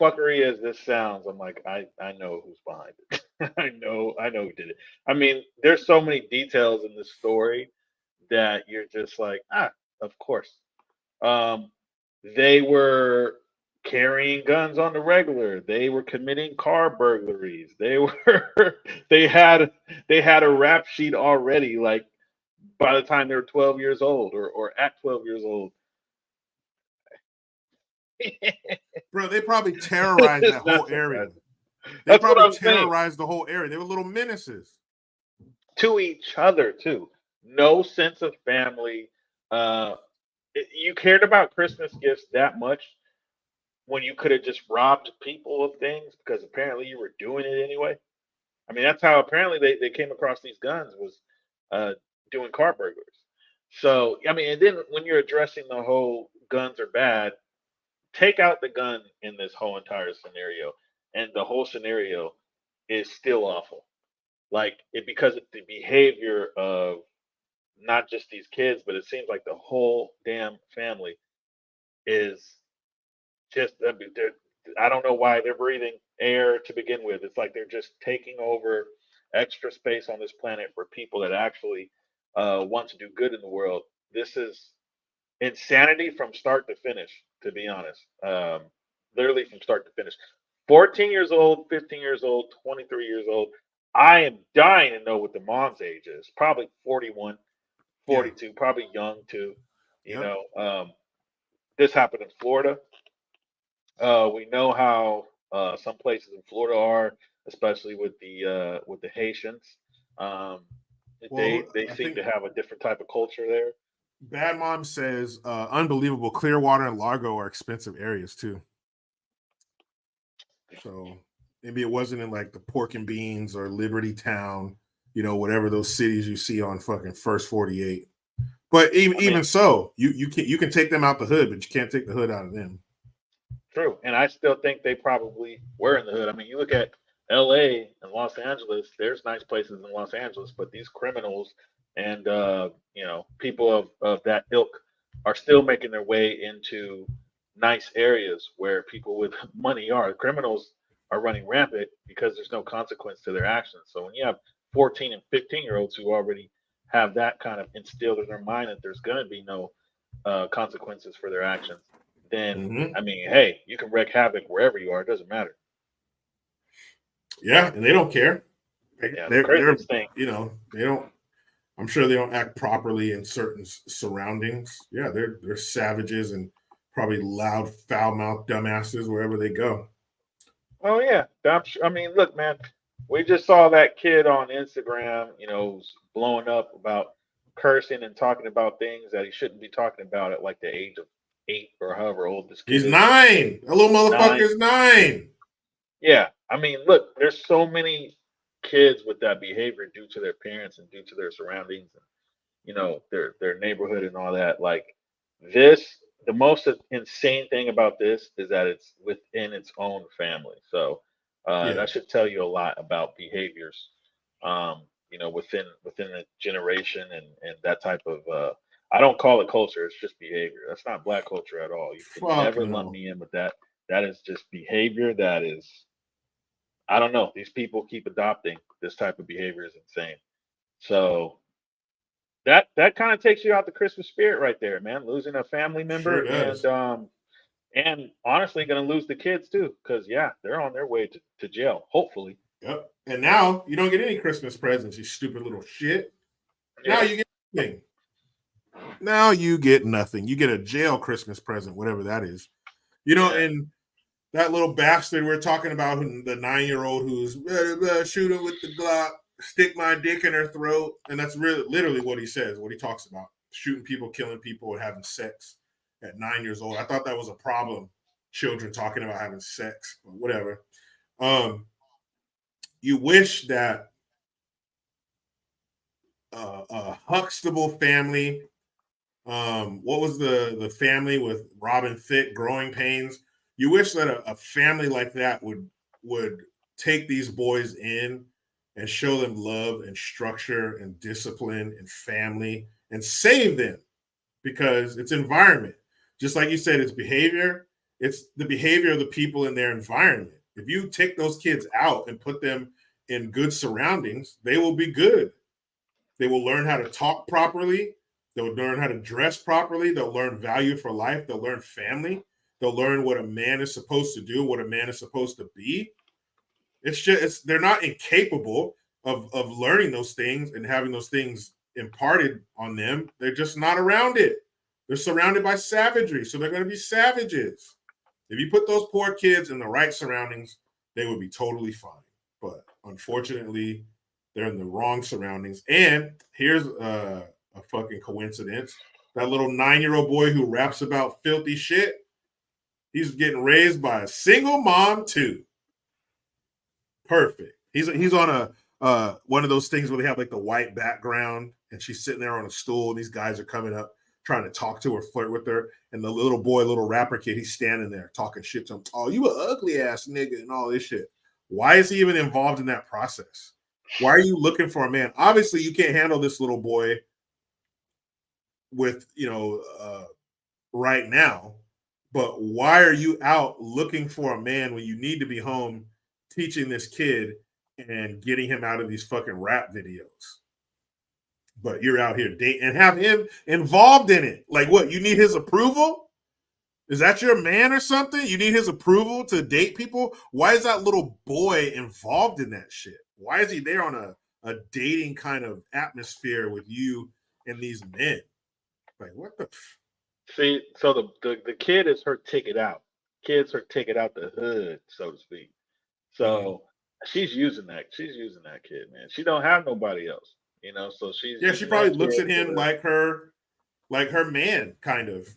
fuckery as this sounds, I'm like, I know who's behind it. I know who did it. I mean, there's so many details in this story that you're just like, of course. They were carrying guns on the regular. They were committing car burglaries. They were they had a rap sheet already, like by the time they were 12 years old or at 12 years old. Bro, they probably terrorized that whole area. They That's what probably I'm saying. terrorized the whole area. They were little menaces. To each other, too. No sense of family. You cared about Christmas gifts that much when you could have just robbed people of things because apparently you were doing it anyway. I mean, that's how apparently they came across these guns was uh, doing car burglars. So, I mean, and then when you're addressing the whole guns are bad, take out the gun in this whole entire scenario, and the whole scenario is still awful. Like it because of the behavior of not just these kids, but it seems like the whole damn family is just I don't know why they're breathing air to begin with. It's like they're just taking over extra space on this planet for people that actually want to do good in the world. This is insanity from start to finish, to be honest. Literally from start to finish. 14 years old, 15 years old, 23 years old. I am dying to know what the mom's age is. Probably 41, Yeah. 42, probably young too. You Yep. know, this happened in Florida. We know how some places in Florida are, especially with the Haitians. Um, Well, they I seem think to have a different type of culture there. Bad Mom says unbelievable. Clearwater and Largo are expensive areas too. So maybe it wasn't in like the Pork and Beans or Liberty Town, whatever those cities you see on fucking First 48. But I mean, even so, you can take them out the hood, but you can't take the hood out of them. true, and I still think they probably were in the hood. I mean, you look at L.A. and Los Angeles. There's nice places in Los Angeles, but these criminals and people of that ilk are still making their way into nice areas where people with money are. Criminals are running rampant because there's no consequence to their actions. So when you have 14 and 15-year-olds who already have that kind of instilled in their mind that there's going to be no consequences for their actions, then Mm-hmm. I mean, hey, you can wreak havoc wherever you are. It doesn't matter. Yeah, and they don't care. Yeah, the They're craziest thing. they don't. I'm sure they don't act properly in certain surroundings. Yeah, they're savages and probably loud, foul mouthed dumbasses wherever they go. Oh yeah, I mean, look, man, we just saw that kid on Instagram, blowing up about cursing and talking about things that he shouldn't be talking about at like the age of 8 or however old this kid He's is. 9. That little motherfucker 9. is 9. Yeah, I mean, look, there's so many kids with that behavior due to their parents and due to their surroundings and their neighborhood and all that. Like this, the most insane thing about this is that it's within its own family. So Yeah, that should tell you a lot about behaviors, within a generation and that type of. I don't call it culture; it's just behavior. That's not black culture at all. You can fuck never lump no. me in with that. That is just behavior. That is, I don't know. These people keep adopting this type of behavior is insane. So that kind of takes you out the Christmas spirit right there, man. Losing a family Sure member does. and honestly going to lose the kids too, because yeah, they're on their way to jail. Hopefully, Yep. And now you don't get any Christmas presents, you stupid little shit. Now yeah, you get nothing. Now you get nothing. You get a jail Christmas present, whatever that is. yeah. And that little bastard we're talking about, the 9-year-old who's shooting with the Glock, stick my dick in her throat, and that's really literally what he says, what he talks about: shooting people, killing people, and having sex at 9 years old. I thought that was a problem. Children talking about having sex, but whatever. Um, you wish that a Huxtable family. What was the family with Robin Thicke, Growing Pains? You wish that a family like that would take these boys in and show them love and structure and discipline and family and save them, because it's environment. Just like you said, it's behavior. It's the behavior of the people in their environment. If you take those kids out and put them in good surroundings, they will be good. They will learn how to talk properly. They'll learn how to dress properly. They'll learn value for life. They'll learn family. They'll learn what a man is supposed to do, what a man is supposed to be. They're not incapable of learning those things and having those things imparted on them. They're just not around it. They're surrounded by savagery, so they're going to be savages. If you put those poor kids in the right surroundings, they would be totally fine. But unfortunately, they're in the wrong surroundings. And here's a fucking coincidence: That little 9-year-old boy who raps about filthy shit, he's getting raised by a single mom too. Perfect. He's on a one of those things where they have like the white background and she's sitting there on a stool and these guys are coming up trying to talk to her, flirt with her, and the little boy, little rapper kid, he's standing there talking shit to him. Oh, you an ugly ass nigga and all this shit. Why is he even involved in that process? Why are you looking for a man? Obviously, you can't handle this little boy with, right now, but why are you out looking for a man when you need to be home teaching this kid and getting him out of these fucking rap videos? But you're out here dating and have him involved in it. Like what? You need his approval? Is that your man or something? You need his approval to date people? Why is that little boy involved in that shit? Why is he there on a dating kind of atmosphere with you and these men? Like, what the? See, so the kid is her ticket out. Kid's her ticket out the hood, so to speak. So she's using that. She's using that kid, man. She don't have nobody else, So she's she probably looks at him like her man, kind of.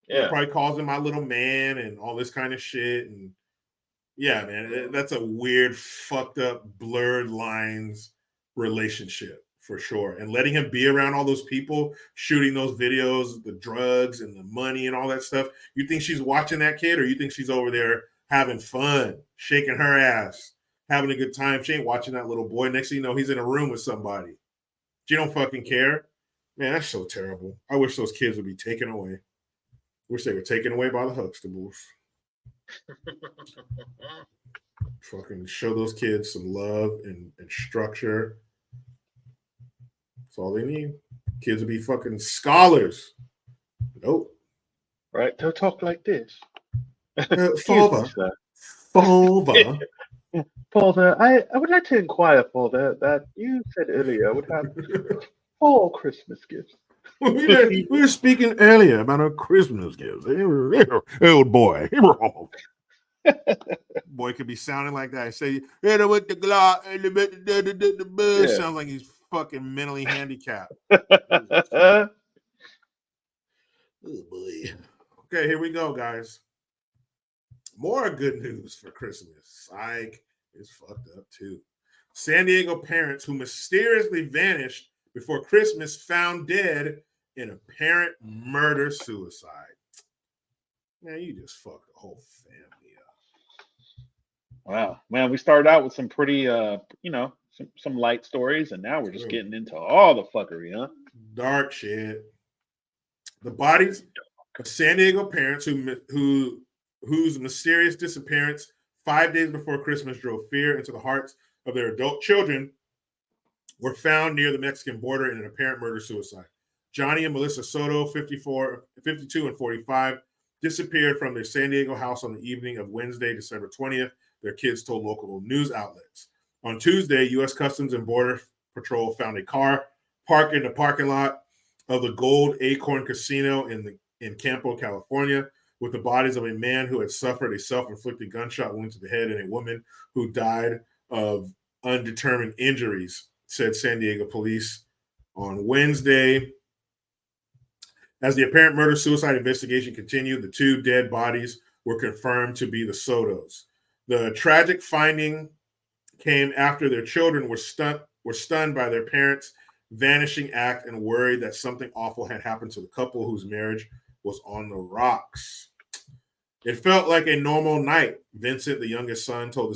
Yeah, probably calls him my little man and all this kind of shit. And yeah, man, that's a weird, fucked up, blurred lines relationship for sure. And letting him be around all those people shooting those videos, the drugs and the money and all that stuff. You think she's watching that kid, or you think she's over there having fun, shaking her ass, having a good time? She ain't watching that little boy. Next thing you know, he's in a room with somebody. She don't fucking care. Man, that's so terrible. I wish those kids would be taken away. Wish they were taken away by the Huxtables. Fucking show those kids some love and structure. That's all they need. Kids will be fucking scholars. Nope. Right? They'll talk like this. Father. Father, I would like to inquire, Father, that you said earlier I would have 4 Christmas gifts. We were speaking earlier about our Christmas gifts. Old boy. Boy could be sounding like that. Say, with the glass, sounds like he's fucking mentally handicapped. Oh boy. Okay, here we go, guys. More good news for Christmas. Psych is fucked up too. San Diego parents who mysteriously vanished before Christmas found dead in apparent murder-suicide. Man, you just fucked the whole family up. Wow, man, we started out with some pretty, some light stories, and now we're just getting into all the fuckery, huh? Dark shit. The bodies of San Diego parents whose mysterious disappearance 5 days before Christmas drove fear into the hearts of their adult children were found near the Mexican border in an apparent murder-suicide. Johnny and Melissa Soto, 52 and 45, disappeared from their San Diego house on the evening of Wednesday, December 20th. Their kids told local news outlets. On Tuesday, U.S. Customs and Border Patrol found a car parked in the parking lot of the Gold Acorn Casino in Campo, California, with the bodies of a man who had suffered a self-inflicted gunshot wound to the head and a woman who died of undetermined injuries, said San Diego police on Wednesday. As the apparent murder-suicide investigation continued, the 2 dead bodies were confirmed to be the Sotos. The tragic finding came after their children were stunned by their parents' vanishing act and worried that something awful had happened to the couple whose marriage was on the rocks. It felt like a normal night, Vincent, the youngest son, told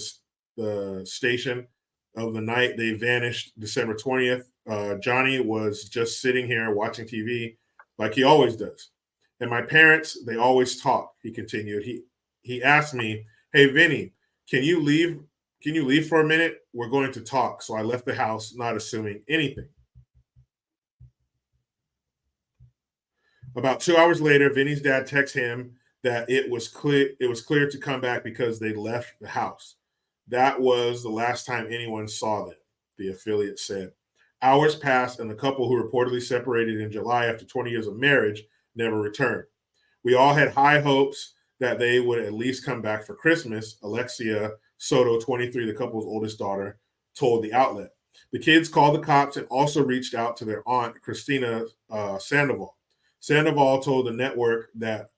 the station of the night they vanished December 20th. Johnny was just sitting here watching TV like he always does. And my parents, they always talk, he continued. He asked me, "Hey, Vinny, can you leave for a minute? We're going to talk." So I left the house, not assuming anything. About 2 hours later, Vinny's dad texted him that it was clear to come back because they left the house. That was the last time anyone saw them, the affiliate said. Hours passed, and the couple, who reportedly separated in July after 20 years of marriage, never returned. We all had high hopes that they would at least come back for Christmas, Alexia Soto, 23, the couple's oldest daughter, told the outlet. The kids called the cops and also reached out to their aunt, Christina Sandoval. Sandoval told the network that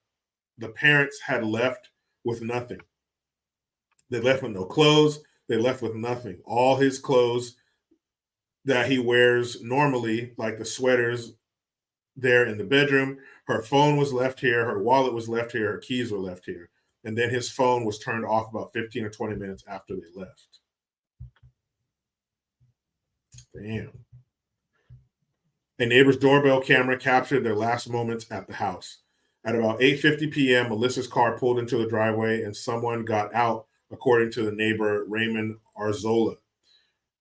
the parents had left with nothing. They left with no clothes. They left with nothing. All his clothes that he wears normally, like the sweaters there in the bedroom, her phone was left here, her wallet was left here, her keys were left here. And then his phone was turned off about 15 or 20 minutes after they left. Damn. A neighbor's doorbell camera captured their last moments at the house. At about 8:50 p.m., Melissa's car pulled into the driveway and someone got out, according to the neighbor, Raymond Arzola.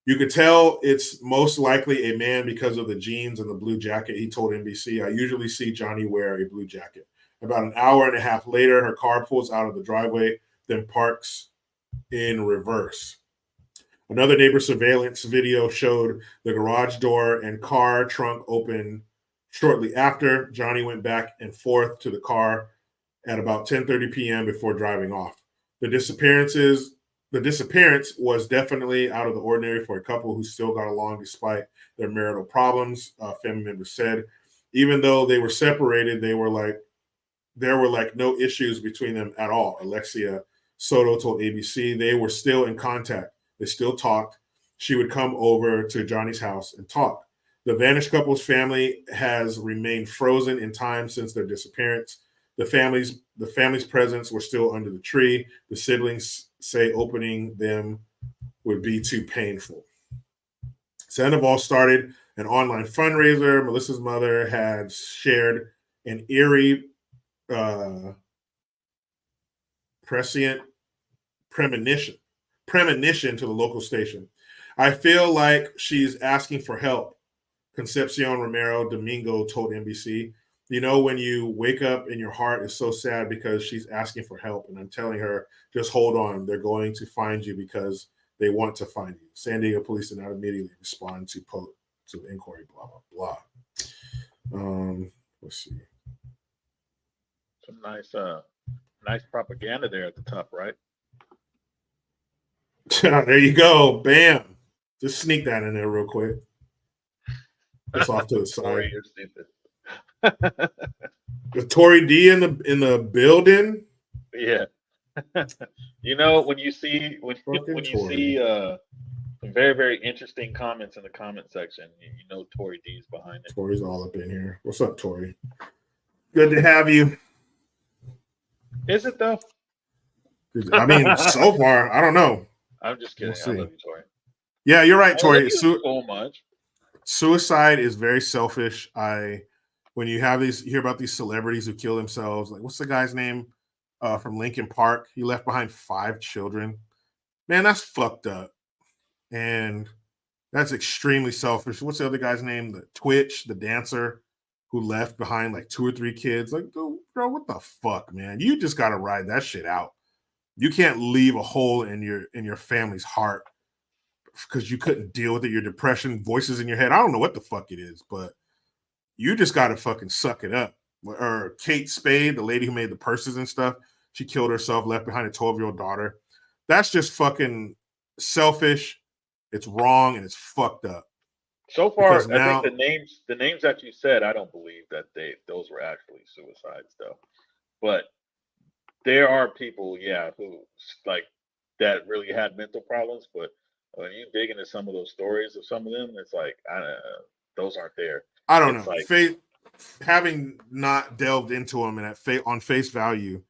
You could tell it's most likely a man because of the jeans and the blue jacket, he told NBC. I usually see Johnny wear a blue jacket. About an hour and a half later, her car pulls out of the driveway, then parks in reverse. Another neighbor surveillance video showed the garage door and car trunk open shortly after. Johnny went back and forth to the car at about 10:30 p.m. before driving off. The disappearance was definitely out of the ordinary for a couple who still got along despite their marital problems, family members said. Even though they were separated, there were no issues between them at all. Alexia Soto told ABC they were still in contact. They still talked. She would come over to Johnny's house and talk. The vanished couple's family has remained frozen in time since their disappearance. The family's presents were still under the tree. The siblings say opening them would be too painful. Sandoval started an online fundraiser. Melissa's mother had shared an eerie prescient premonition to the local station. I feel like she's asking for help, Concepcion Romero Domingo told NBC. You know, when you wake up and your heart is so sad because she's asking for help, and I'm telling her, just hold on. They're going to find you because they want to find you. San Diego police did not immediately respond to the inquiry, blah, blah, blah. Let's see. Some nice propaganda there at the top, right? There you go. Bam. Just sneak that in there real quick. Just off to the side. You're stupid. Is Tori D in the building? Yeah. You know, when you see some very, very interesting comments in the comment section, you know Tori D is behind it. Tori's all up in here. What's up, Tori? Good to have you. Is it though? I mean, so far, I don't know. I'm just kidding. We'll I love you, Tori. Yeah, you're right, Tori. So much. Suicide is very selfish. When you hear about these celebrities who kill themselves, like what's the guy's name from Linkin Park? He left behind 5 children. Man, that's fucked up. And that's extremely selfish. What's the other guy's name? The Twitch, the dancer who left behind like 2 or 3 kids. Like, bro, what the fuck, man? You just gotta ride that shit out. You can't leave a hole in your family's heart because you couldn't deal with it. Your depression, voices in your head. I don't know what the fuck it is, but you just gotta fucking suck it up. Or Kate Spade, the lady who made the purses and stuff, she killed herself, left behind a 12-year-old daughter. That's just fucking selfish. It's wrong and it's fucked up. So far, I think the names that you said, I don't believe that those were actually suicides, though. But there are people, who like that really had mental problems. But when you dig into some of those stories of some of them, it's like those aren't there. I don't know. Like, having not delved into them and on face value,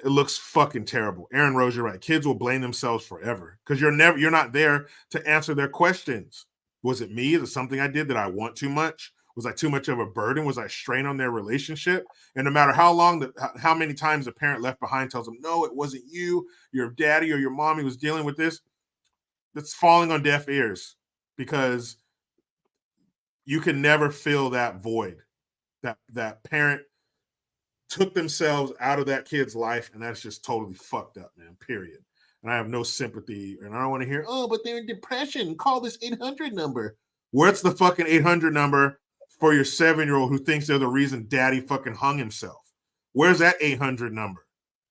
it looks fucking terrible. Aaron Rose, you're right. Kids will blame themselves forever because you're not there to answer their questions. Was it me? Is it something I did that I want too much? Was I too much of a burden? Was I strain on their relationship? And no matter how many times the parent left behind tells them, no, it wasn't you, your daddy or your mommy was dealing with this, that's falling on deaf ears because you can never fill that void. That parent took themselves out of that kid's life, and that's just totally fucked up, man, period. And I have no sympathy, and I don't want to hear, oh, but they're in depression. Call this 800 number. Where's the fucking 800 number for your 7-year-old who thinks they're the reason daddy fucking hung himself? Where's that 800 number?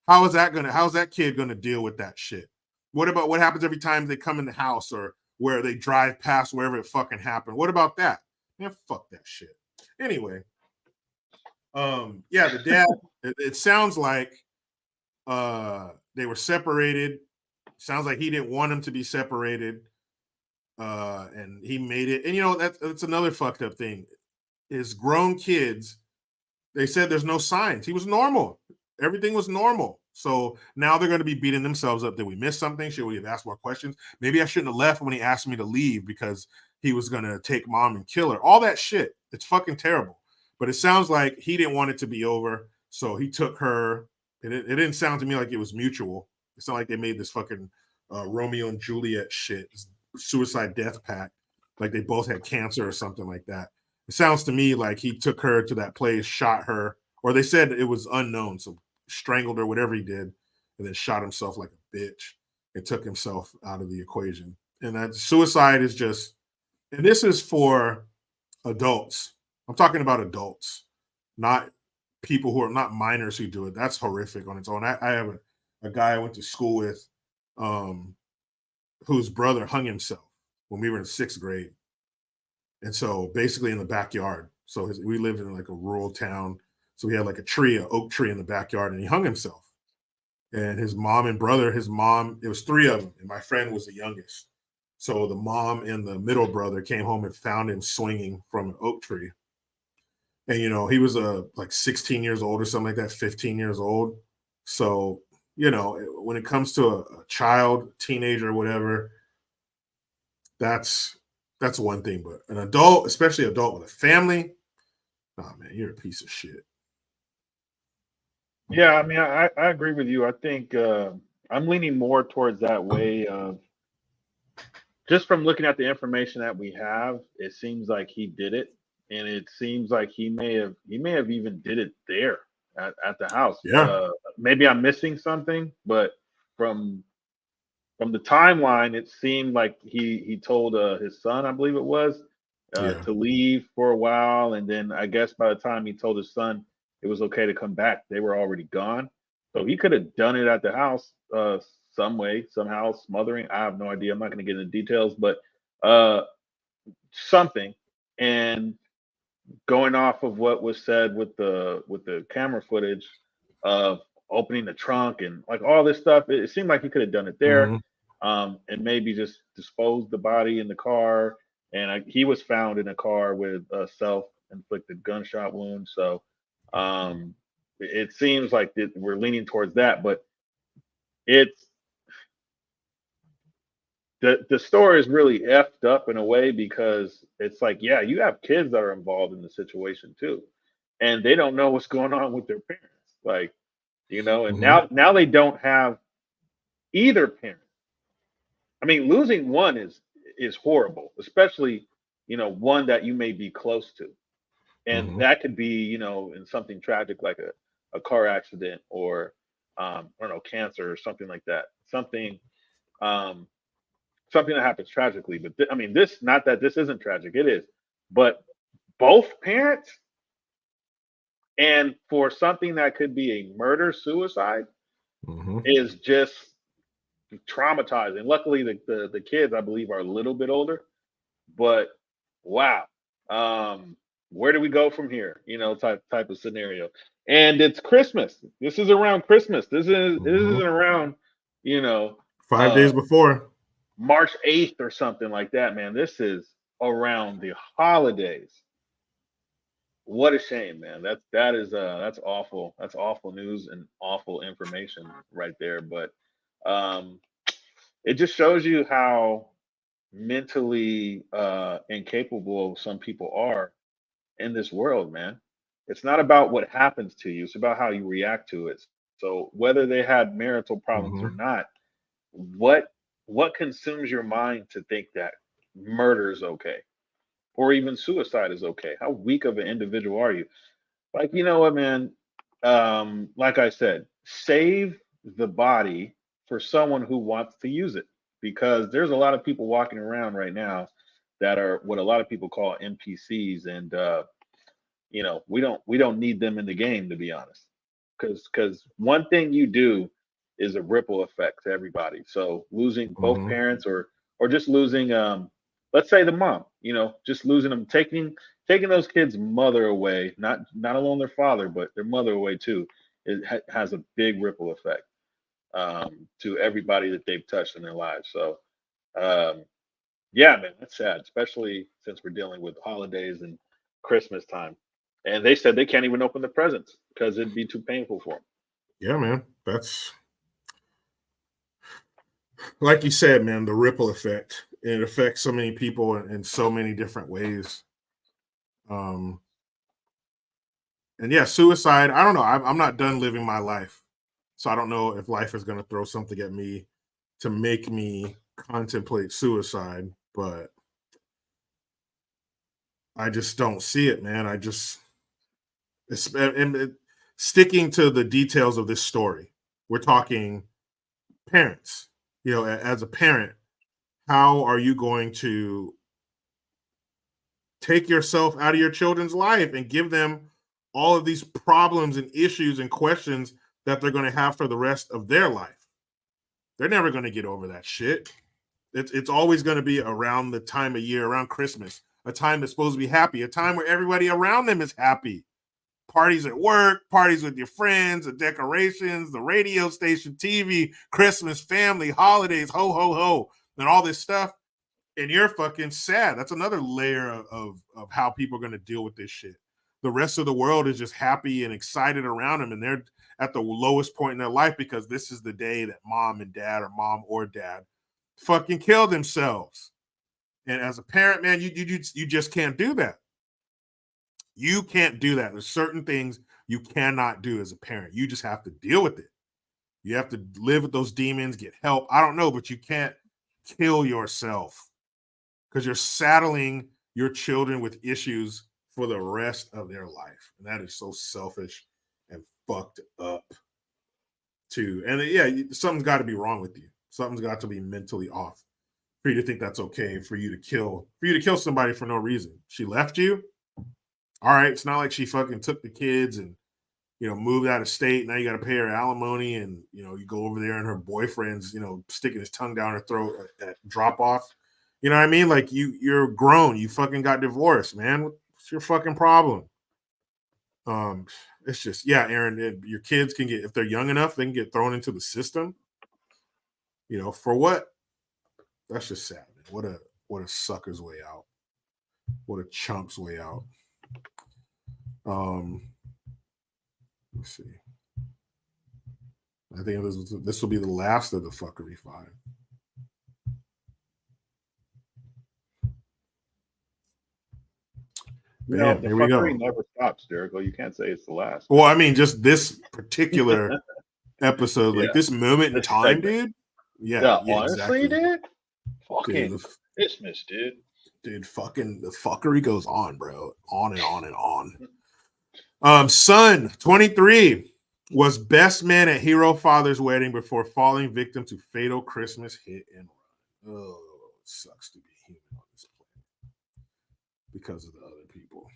How's that kid gonna deal with that shit? What happens every time they come in the house or where they drive past wherever it fucking happened? What about that? Man, fuck that shit. Anyway, Yeah, the dad. It sounds like they were separated. Sounds like he didn't want them to be separated, and he made it. And you know that's another fucked up thing. His grown kids. They said there's no signs. He was normal. Everything was normal. So now they're going to be beating themselves up. Did we miss something? Should we have asked more questions? Maybe I shouldn't have left when he asked me to leave because he was going to take mom and kill her. All that shit. It's fucking terrible. But it sounds like he didn't want it to be over. So he took her. It didn't sound to me like it was mutual. It's not like they made this fucking Romeo and Juliet shit, suicide death pact. Like they both had cancer or something like that. It sounds to me like he took her to that place, shot her, or they said it was unknown, so strangled her, whatever he did, and then shot himself like a bitch and took himself out of the equation. And that suicide is just, and this is for adults. I'm talking about adults, not people who are not minors who do it. That's horrific on its own. I have a guy I went to school with whose brother hung himself when we were in 6th grade. And so basically in the backyard. So we lived in like a rural town. So we had like a tree, an oak tree in the backyard, and he hung himself. And his mom and brother, his mom, it was 3 of them. And my friend was the youngest. So the mom and the middle brother came home and found him swinging from an oak tree. And, you know, he was like 16 years old or something like that, 15 years old. So, you know, when it comes to a child, teenager, or whatever, that's one thing, but an adult, especially adult with a family, oh man, you're a piece of shit. Yeah, I mean, I agree with you. I think I'm leaning more towards that way of just from looking at the information that we have, it seems like he did it, and it seems like he may have even did it there at the house. Yeah. Maybe I'm missing something, but from the timeline, it seemed like he told his son, I believe it was, Yeah. to leave for a while, and then I guess by the time he told his son it was okay to come back, they were already gone. So he could have done it at the house some way, somehow, smothering. I have no idea. I'm not going to get into details, but uh, something. And going off of what was said with the camera footage of opening the trunk and like all this stuff, it seemed like he could have done it there, Mm-hmm. and maybe just disposed the body in the car. And he was found in a car with a self-inflicted gunshot wound. So it seems like we're leaning towards that, but it's the story is really effed up in a way because it's like, yeah, you have kids that are involved in the situation too, and they don't know what's going on with their parents. Like, you know, and Mm-hmm. now they don't have either parent. I mean, losing one is horrible, especially, you know, one that you may be close to. And Mm-hmm. that could be, you know, in something tragic like a car accident or I don't know, cancer or something like that. Um something that happens tragically. But I mean, this, not that this isn't tragic, it is, but both parents, and for something that could be a murder suicide, Mm-hmm. is just traumatizing. Luckily, the kids, I believe, are a little bit older, but wow, um, where do we go from here? You know, type of scenario. And it's Christmas. This is around Christmas. This Mm-hmm. isn't around, you know, 5 uh, days before. March 8th or something like that, man. This is around the holidays. What a shame, man. That's awful. That's awful news and awful information right there. But um, it just shows you how mentally incapable some people are in this world, man. It's not about what happens to you; it's about how you react to it. So whether they had marital problems Mm-hmm. or not, what what consumes your mind to think that murder is okay or even suicide is okay? How weak of an individual are you? Like, you know what, man? Like I said, save the body for someone who wants to use it, because there's a lot of people walking around right now that are what a lot of people call NPCs, and you know, we don't need them in the game, to be honest, because one thing you do is a ripple effect to everybody. So losing both Mm-hmm. parents, or just losing let's say the mom, you know, just losing them, taking taking those kids' mother away, not alone their father, but their mother away too, has a big ripple effect to everybody that they've touched in their lives. So, um, yeah, man, that's sad, especially since we're dealing with holidays and Christmas time. And they said they can't even open the presents because it'd be too painful for them. Yeah, man. That's like you said, man, the ripple effect. It affects so many people in so many different ways. Um, and yeah, suicide. I don't know. I'm not done living my life. So I don't know if life is going to throw something at me to make me contemplate suicide, but I just don't see it, man. Sticking to the details of this story, we're talking parents. You know, as a parent, how are you going to take yourself out of your children's life and give them all of these problems and issues and questions that they're going to have for the rest of their life? They're never going to get over that shit. It's always going to be around the time of year, around Christmas, a time that's supposed to be happy, a time where everybody around them is happy. Parties at work, parties with your friends, the decorations, the radio station, TV, Christmas, family, holidays, ho, ho, ho, and all this stuff. And you're fucking sad. That's another layer of how people are going to deal with this shit. The rest of the world is just happy and excited around them, and they're at the lowest point in their life because this is the day that mom and dad, or mom or dad, fucking kill themselves. And as a parent, man, you just can't do that. You can't do that. There's certain things you cannot do as a parent. You just have to deal with it. You have to live with those demons, get help. I don't know, but you can't kill yourself because you're saddling your children with issues for the rest of their life. And that is so selfish and fucked up too. And yeah, something's got to be wrong with you. Something's got to be mentally off for you to think that's okay for you to kill somebody for no reason. She left you. All right. It's not like she fucking took the kids and, you know, moved out of state. Now you got to pay her alimony, and, you know, you go over there and her boyfriend's, you know, sticking his tongue down her throat at drop off. You know what I mean? Like you're grown. You fucking got divorced, man. What's your fucking problem? It's just, yeah, Aaron, your kids can get, if they're young enough, they can get thrown into the system. You know, for what? That's just sad, man. What a sucker's way out. What a chump's way out. Let's see. I think this will be the last of the fuckery 5. You know, Bam, the here we go. fuckery never stops, Jericho. You can't say it's the last. Well, I mean, just this particular episode, like Yeah. this moment in This time, segment. dude. Yeah, Honestly, exactly. dude. Fucking Dude, Christmas, dude. Dude, fucking the fuckery goes on, bro. On and on and on. Son, 23, was best man at hero father's wedding before falling victim to fatal Christmas hit and run. Oh, it sucks to be human on this planet because of the other people.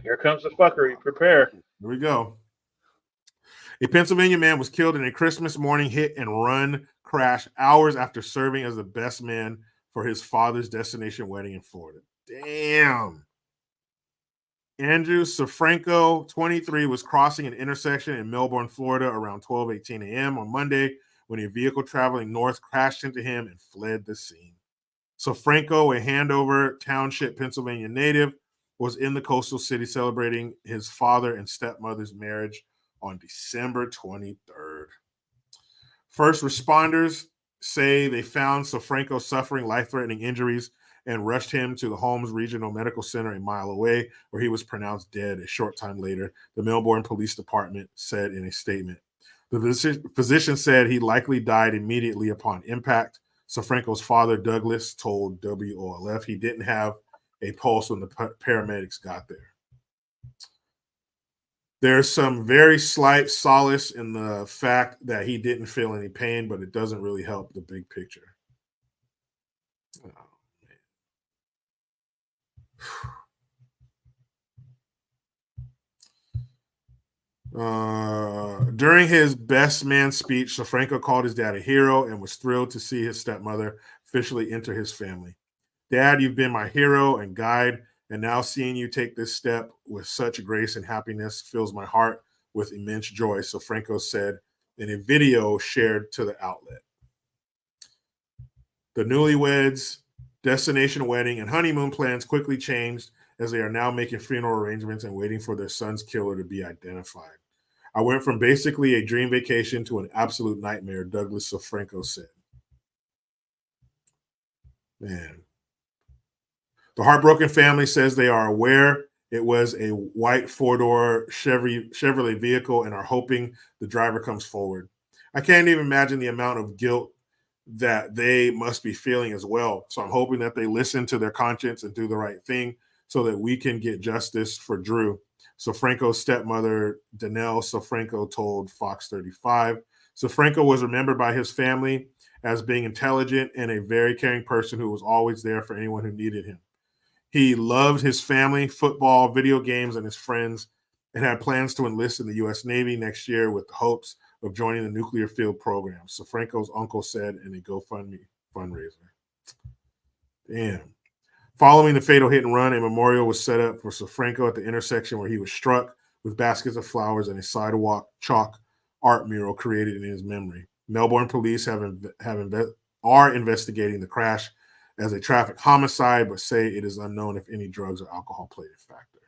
Here comes the fuckery. Prepare. Here we go. A Pennsylvania man was killed in a Christmas morning hit and run crash hours after serving as the best man for his father's destination wedding in Florida. Damn. Andrew Safranco, 23, was crossing an intersection in Melbourne, Florida around 12:18 a.m. on Monday when a vehicle traveling north crashed into him and fled the scene. Safranco, a Handover Township, Pennsylvania native, was in the coastal city celebrating his father and stepmother's marriage on December 23rd. First responders say they found Safranco suffering life-threatening injuries and rushed him to the Holmes Regional Medical Center a mile away, where he was pronounced dead a short time later, the Melbourne Police Department said in a statement. The physician said he likely died immediately upon impact. Safranco's father, Douglas, told WOLF he didn't have a pulse when the paramedics got there. There's some very slight solace in the fact that he didn't feel any pain, but it doesn't really help the big picture. During his best man speech, Safranco called his dad a hero and was thrilled to see his stepmother officially enter his family. Dad, you've been my hero and guide, and now seeing you take this step with such grace and happiness fills my heart with immense joy, so Franco said in a video shared to the outlet. The newlyweds' destination wedding and honeymoon plans quickly changed as they are now making funeral arrangements and waiting for their son's killer to be identified. I went from basically a dream vacation to an absolute nightmare, Douglas Sofranco said. Man. The heartbroken family says they are aware it was a white four-door Chevrolet vehicle and are hoping the driver comes forward. I can't even imagine the amount of guilt that they must be feeling as well. So I'm hoping that they listen to their conscience and do the right thing so that we can get justice for Drew. Sofranco's stepmother, Danelle Sofranco, told Fox 35. Sofranco was remembered by his family as being intelligent and a very caring person who was always there for anyone who needed him. He loved his family, football, video games, and his friends, and had plans to enlist in the U.S. Navy next year with the hopes of joining the nuclear field program. Sofranco's uncle said in a GoFundMe fundraiser. Damn. Following the fatal hit and run, a memorial was set up for Sofranco at the intersection where he was struck with baskets of flowers and a sidewalk chalk art mural created in his memory. Melbourne police are investigating the crash as a traffic homicide, but say it is unknown if any drugs or alcohol played a factor.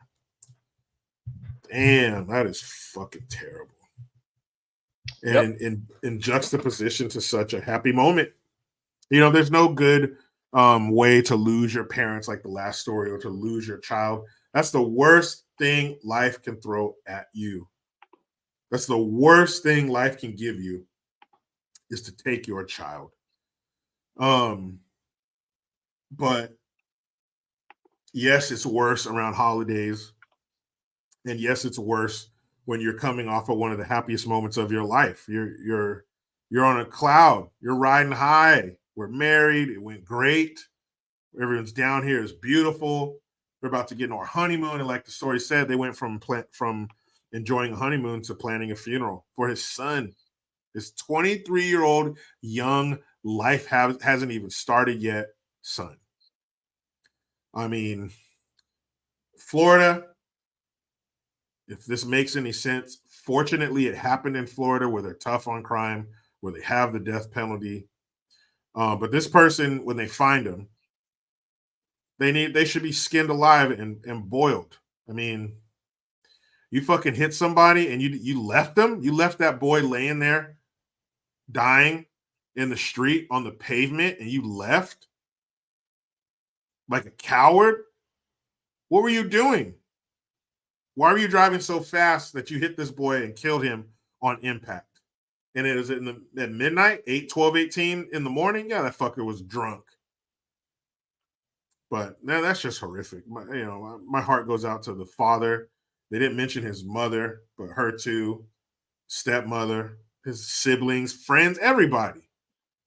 Damn, that is fucking terrible. And in juxtaposition to such a happy moment, you know, there's no good way to lose your parents like the last story, or to lose your child. That's the worst thing life can throw at you. That's the worst thing life can give you, is to take your child. But yes, it's worse around holidays. And yes, it's worse when you're coming off of one of the happiest moments of your life. You're on a cloud. You're riding high. We're married. It went great. Everyone's down here is beautiful. We're about to get into our honeymoon. And like the story said, they went from enjoying a honeymoon to planning a funeral for his son. His 23-year-old young, life hasn't even started yet, son. I mean, Florida, if this makes any sense, fortunately it happened in Florida where they're tough on crime, where they have the death penalty. But this person, when they find him, they should be skinned alive and boiled. I mean, you fucking hit somebody and you left them. You left that boy laying there dying in the street on the pavement, and you left like a coward. What were you doing? Why were you driving so fast that you hit this boy and killed him on impact? And it was at midnight, 12:18 in the morning. Yeah, that fucker was drunk. But man, that's just horrific. My heart goes out to the father. They didn't mention his mother, but her too, stepmother, his siblings, friends, everybody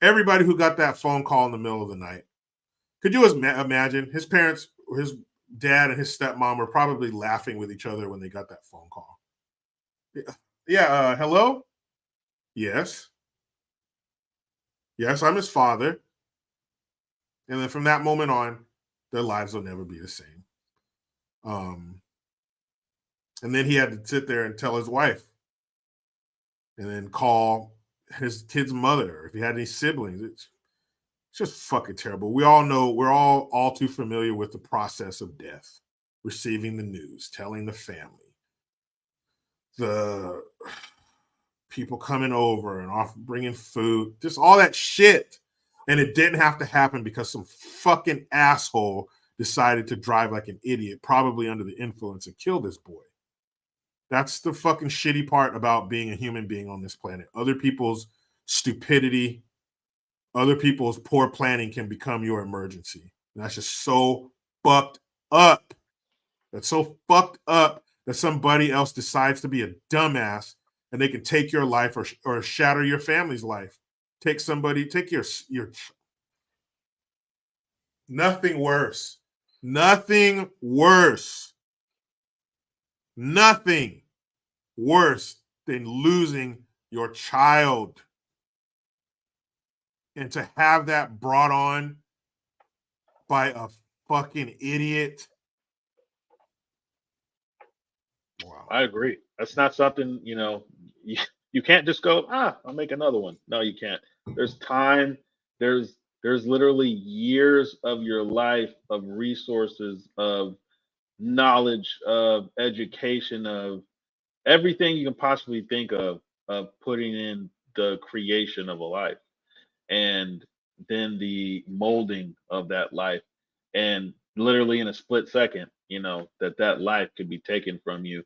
who got that phone call in the middle of the night. Could you imagine? His parents, his dad and his stepmom were probably laughing with each other when they got that phone call. Yeah, hello? Yes, I'm his father. And then from that moment on, their lives will never be the same. And then he had to sit there and tell his wife, and then call his kid's mother, if he had any siblings. It's just fucking terrible. We all know, we're all too familiar with the process of death, receiving the news, telling the family, the people coming over and bringing food, just all that shit. And it didn't have to happen because some fucking asshole decided to drive like an idiot, probably under the influence, and kill this boy. That's the fucking shitty part about being a human being on this planet. Other people's stupidity, other people's poor planning can become your emergency. And that's just so fucked up. That's so fucked up that somebody else decides to be a dumbass and they can take your life or shatter your family's life. Take your nothing worse. Nothing worse than losing your child. And to have that brought on by a fucking idiot. Wow. I agree. That's not something, you can't just go, I'll make another one. No, you can't. There's time, there's literally years of your life, of resources, of knowledge, of education, of everything you can possibly think of putting in the creation of a life, and then the molding of that life, and literally in a split second, that life could be taken from you,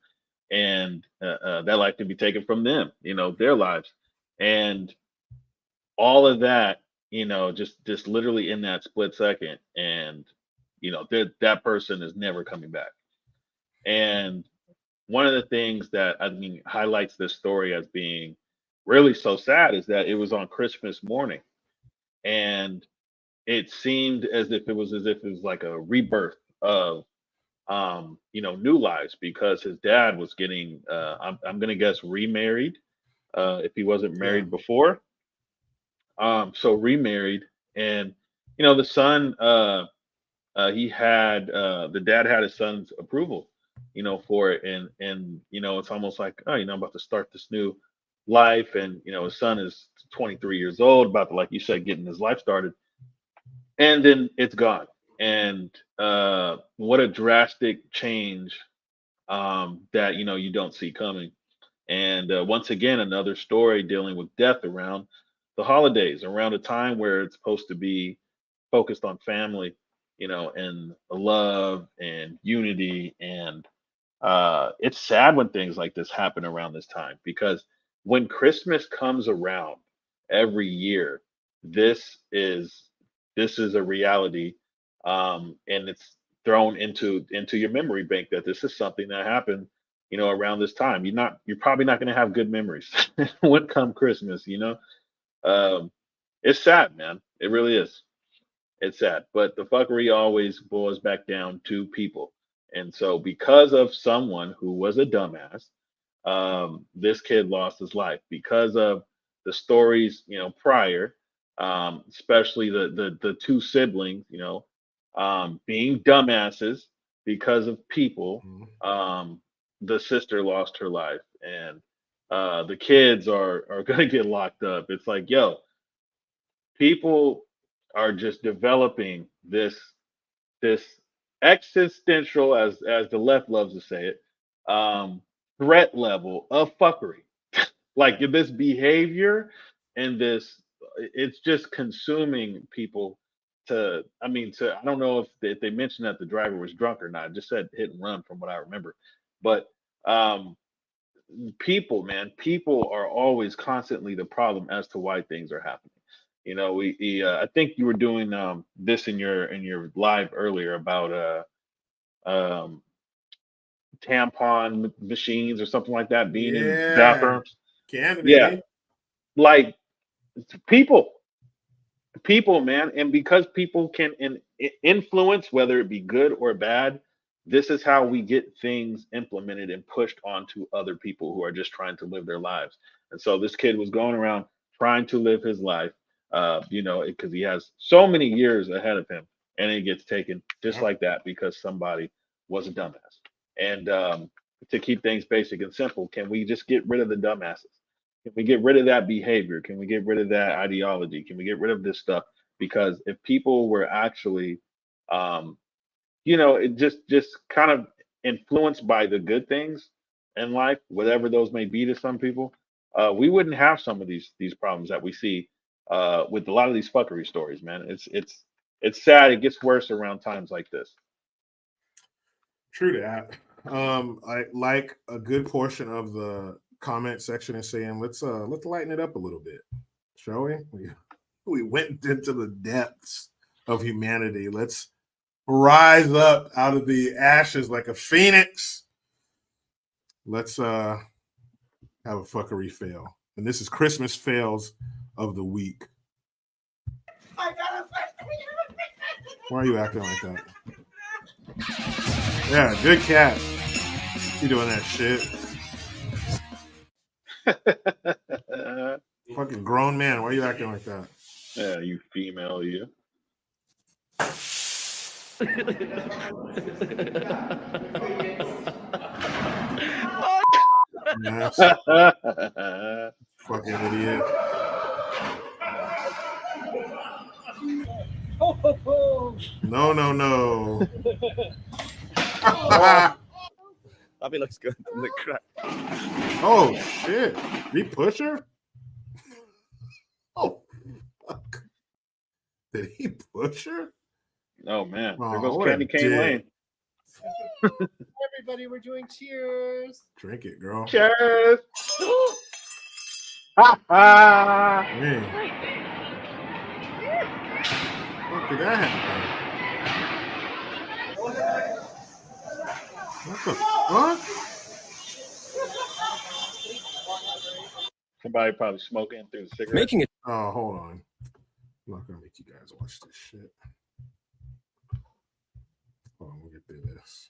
and that life could be taken from them, their lives, and all of that, just literally in that split second, and that person is never coming back. And one of the things that I mean highlights this story as being really so sad is that it was on Christmas morning, and it seemed as if it was like a rebirth of new lives, because his dad was getting I'm gonna guess remarried, if he wasn't Yeah. married before. So remarried, and the son, he had the dad had his son's approval, for it, and it's almost like, oh, I'm about to start this new life, and his son is 23 years old, about to, like you said, getting his life started, and then it's gone. And what a drastic change, that you don't see coming. And once again, another story dealing with death around the holidays, around a time where it's supposed to be focused on family, and love and unity. And it's sad when things like this happen around this time, because when Christmas comes around every year, this is this is a reality, and it's thrown into your memory bank that this is something that happened, around this time. You're probably not going to have good memories when come Christmas. Um, it's sad, man. It really is. It's sad, but the fuckery always boils back down to people. And so, because of someone who was a dumbass, this kid lost his life because of the stories, prior, especially the two siblings, being dumbasses because of people. Mhm. The sister lost her life, and the kids are gonna get locked up. It's like, yo, people are just developing this existential, as the left loves to say it, um, threat level of fuckery. Like this behavior, and it's just consuming people. I don't know if they mentioned that the driver was drunk or not. It just said hit and run from what I remember. But um, people are always constantly the problem as to why things are happening. I think you were doing this in your live earlier about um machines or something like that being in Yeah. bathrooms. Canada, Yeah, baby. like people, man, and because people can influence, whether it be good or bad, this is how we get things implemented and pushed onto other people who are just trying to live their lives. And so this kid was going around trying to live his life, because he has so many years ahead of him, and it gets taken just Yeah. like that because somebody was a dumbass. And to keep things basic and simple, can we just get rid of the dumbasses? Can we get rid of that behavior? Can we get rid of that ideology? Can we get rid of this stuff? Because if people were actually, um, it just kind of influenced by the good things in life, whatever those may be to some people, we wouldn't have some of these problems that we see with a lot of these fuckery stories, man. It's sad. It gets worse around times like this. True that. I like a good portion of the comment section is saying, let's lighten it up a little bit, shall we? We went into the depths of humanity. Let's rise up out of the ashes like a phoenix. Let's have a fuckery fail. And this is Christmas fails of the week. Why are you acting like that? Yeah, good cat. You doing that shit? Fucking grown man. Why are you acting like that? Yeah, you female, you. Yes. Fucking idiot. No, no, no. That looks good. The crap. Oh shit! Did he push her? Oh fuck! Did he push her? Oh man, there Oh, goes what a Candy Cane dick. Lane. Everybody, we're doing cheers. Drink it, girl. Cheers. Ha ha. Man. What did that happen? What the fuck? Somebody probably smoking through the cigarette. Making it. Oh, hold on. I'm not gonna make you guys watch this shit. Hold on, we'll get through this.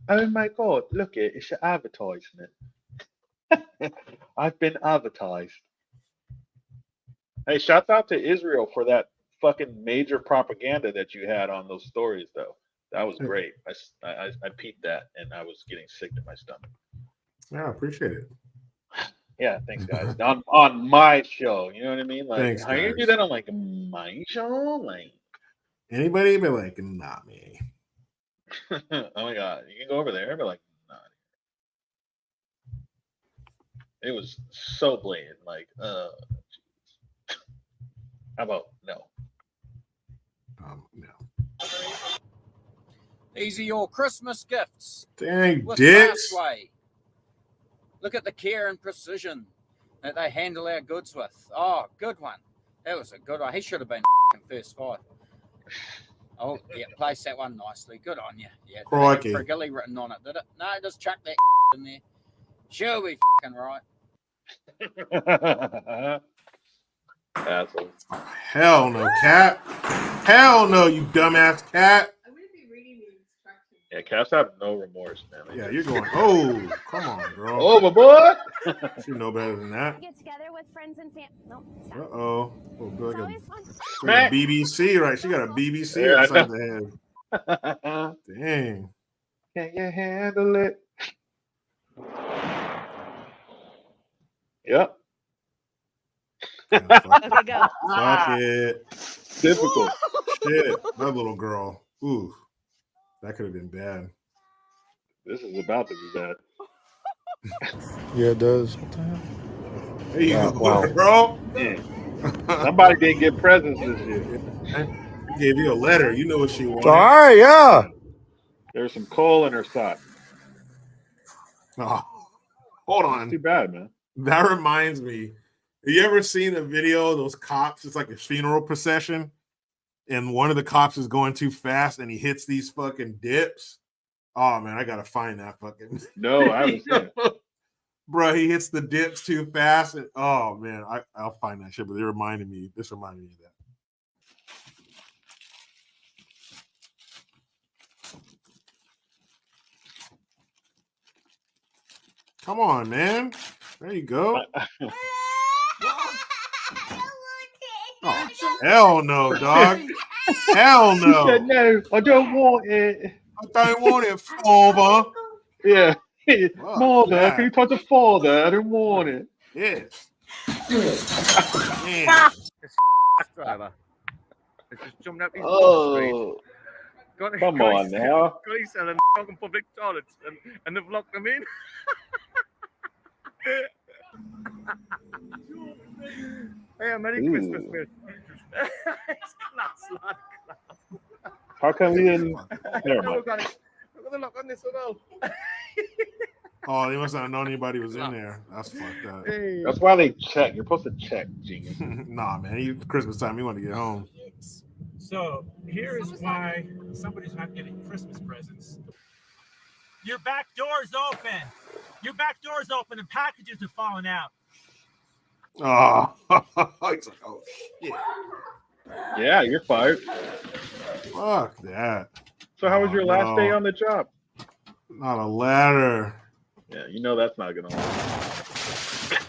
Oh my god, look it, it's an advertisement. I've been advertised. Hey, shouts out to Israel for that fucking major propaganda that you had on those stories, though. That was great. I peeped that and I was getting sick to my stomach. Yeah, I appreciate it. Yeah, thanks, guys. on my show, you know what I mean? Like, Thanks, how you guys. do that on like my show? Like, Anybody be like, not me. oh my god, you can go over there, but like, not. It was so blatant. Like, how about no? No. These are your Christmas gifts. Dang With dicks. Fastway. Look at the care and precision that they handle our goods with. Oh, good one. That was a good one. He should have been first five. Oh, yeah, place that one nicely. Good on you. Yeah, Crikey. Frigilly written on it, did it? No, just chuck that in there. She'll be right. Asshole. Hell no, cat. Hell no, you dumbass cat. I'm going to be reading the instructions. Yeah, cats have no remorse, man. They Yeah, just- you're going, oh, come on, girl. Oh, my boy. You know better than that. Get together with friends and family. No, stop. Uh-oh. Oh, It's like always fun. a BBC, right? She got a BBC Yeah, I upside the head. Dang. Can you handle it? Yep. Yeah, fuck, Okay, go. fuck it. Difficult. Shit. That little girl. Ooh. That could have been bad. This is about to be bad. Yeah, it does. What the hell? There you go, Wow. girl. Yeah. Somebody didn't get presents this year. She gave you a letter. You know what she wanted. All right, yeah. There's some coal in her sock. Oh, hold It's on. too bad, man. That reminds me. Have you ever seen a video of those cops? It's like a funeral procession, and one of the cops is going too fast, and he hits these fucking dips. Oh man, I gotta find that fucking. No, I haven't seen it. Bro, he hits the dips too fast, and oh man, I'll find that shit. But it reminded me. This reminded me of that. Come on, man. There you go. Oh, hell no, dog. Hell He no. said, no, I don't want it. I don't want it, father. Yeah. Fuck Mother, that. can you talk to father? I don't want it. Yes. Man. Driver. It's just jumping up these Oh, streets. come on now. Got his selling fucking public toilets and they've locked them in. Hey, Merry Ooh. Christmas, mate. It's class, lad. How come we didn't? Never mind. Look at it. Look at the lock on this one now. Oh, they must not have known anybody was in there. That's fucked up. Hey. That's why they check. You're supposed to check, genius. Nah, man. Christmas time. You want to get home. So here is why somebody's not getting Christmas presents. Your back door's open. Your back door's open and packages are falling out. Oh, it's like, oh shit. Yeah, you're fired. Fuck that. So how was your last day no. on the job? Not a ladder. Yeah, you know that's not gonna work.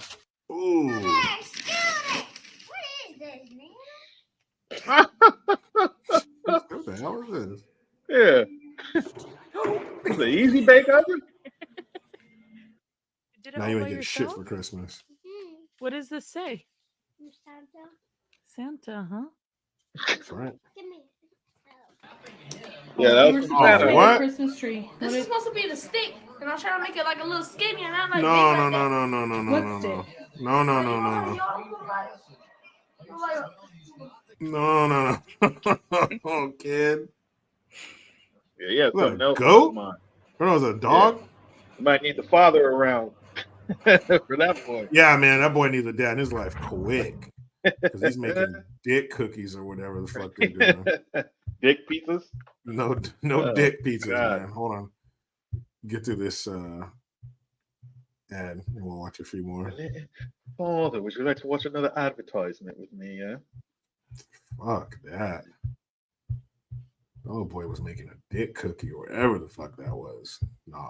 Ooh. What is this, man? What the hell is this? easy bake oven? Did it Now all you by ain't getting shit yourself? for Christmas. What does this say? Santa, huh? That's right. Yeah, that was Oh, Santa. what? Christmas tree. This is supposed to be the stick, and I'm trying to make it like a little skinny, and I'm like, No, big no, like no, that. no, no, no, no, What no, no. stick? No, no, no, no, no. No, no, no. Oh, kid. Yeah, Was that a something else on goat? his mind. Or was it a dog? You might need the father around for that boy. Yeah, man, that boy needs a dad in his life quick. Because he's making dick cookies or whatever the fuck they're doing. Dick pizzas? No Oh, dick pizzas, God. man. Hold on. Get through this ad and we'll watch a few more. Father, would you like to watch another advertisement with me, yeah? Fuck that. Oh boy was making a dick cookie or whatever the fuck that was. Nah,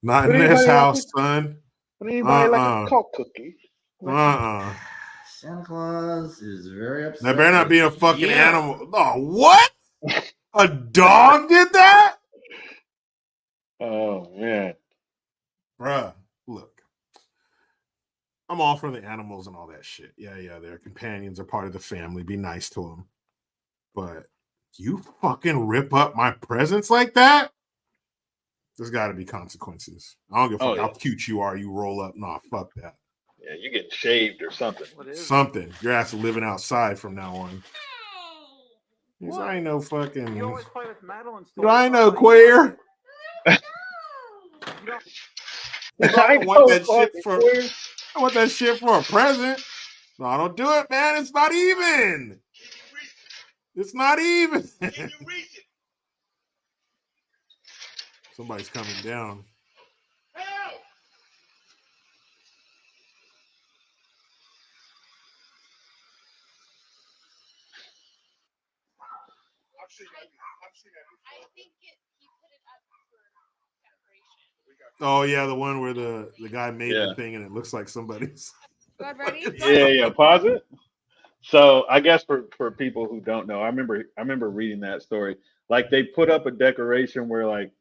not in Would this anybody house, like son. Would anybody like a cock cookie? Santa Claus is very upset. That better not be a fucking Yeah. animal. Oh, what? A dog did that? Oh man. Bruh, look. I'm all for the animals and all that shit. Yeah, they're companions, are part of the family. Be nice to them. But you fucking rip up my presents like that? There's got to be consequences. I don't give a fuck how cute you are. You roll up. Nah, fuck that. Yeah, you getting shaved or something. Something. Your ass is living outside from now on. Because I ain't no fucking. You always play with metal and stuff. I ain't no queer. I want that shit for. I want that shit for a present. No, I don't do it, man. It's not even. It's not even. Somebody's coming down. Help! I think he put it up for decoration. Oh yeah, the one where the guy made the thing and it looks like somebody's. God, ready? Yeah. Pause it. So I guess for people who don't know, I remember reading that story. Like they put up a decoration where like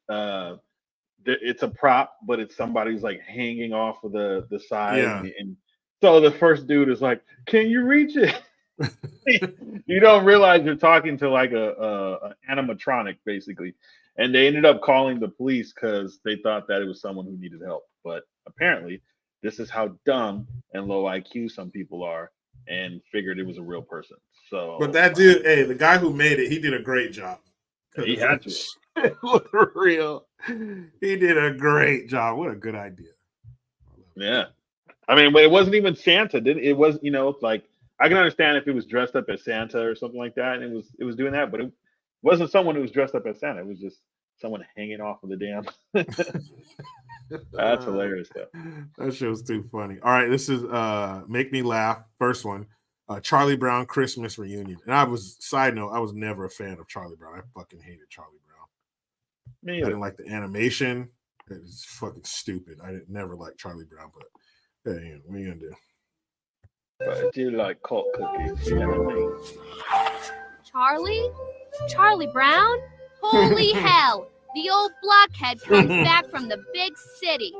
it's a prop, but it's somebody's like hanging off of the side. Yeah. And so the first dude is like, "Can you reach it?" You don't realize you're talking to like a animatronic basically, and they ended up calling the police because they thought that it was someone who needed help. But apparently, this is how dumb and low IQ some people are, and figured it was a real person. So, But that dude, hey, the guy who made it, he did a great job. he had to. It looked real. He did a great job. What a good idea. Yeah, I mean, but it wasn't even Santa. It was, like I can understand if it was dressed up as Santa or something like that, and it was doing that, but it wasn't someone who was dressed up as Santa. It was just someone hanging off of the damn. That's hilarious, though. That shit was too funny. All right, this is Make Me Laugh. First one, Charlie Brown Christmas Reunion. And side note, I was never a fan of Charlie Brown. I fucking hated Charlie Brown. Me I either. didn't like the animation. It was fucking stupid. I never liked Charlie Brown, but hey, what are you gonna do? But I do like cock cookies. You know what I mean? Charlie Brown? Holy hell! The old blockhead comes back from the big city.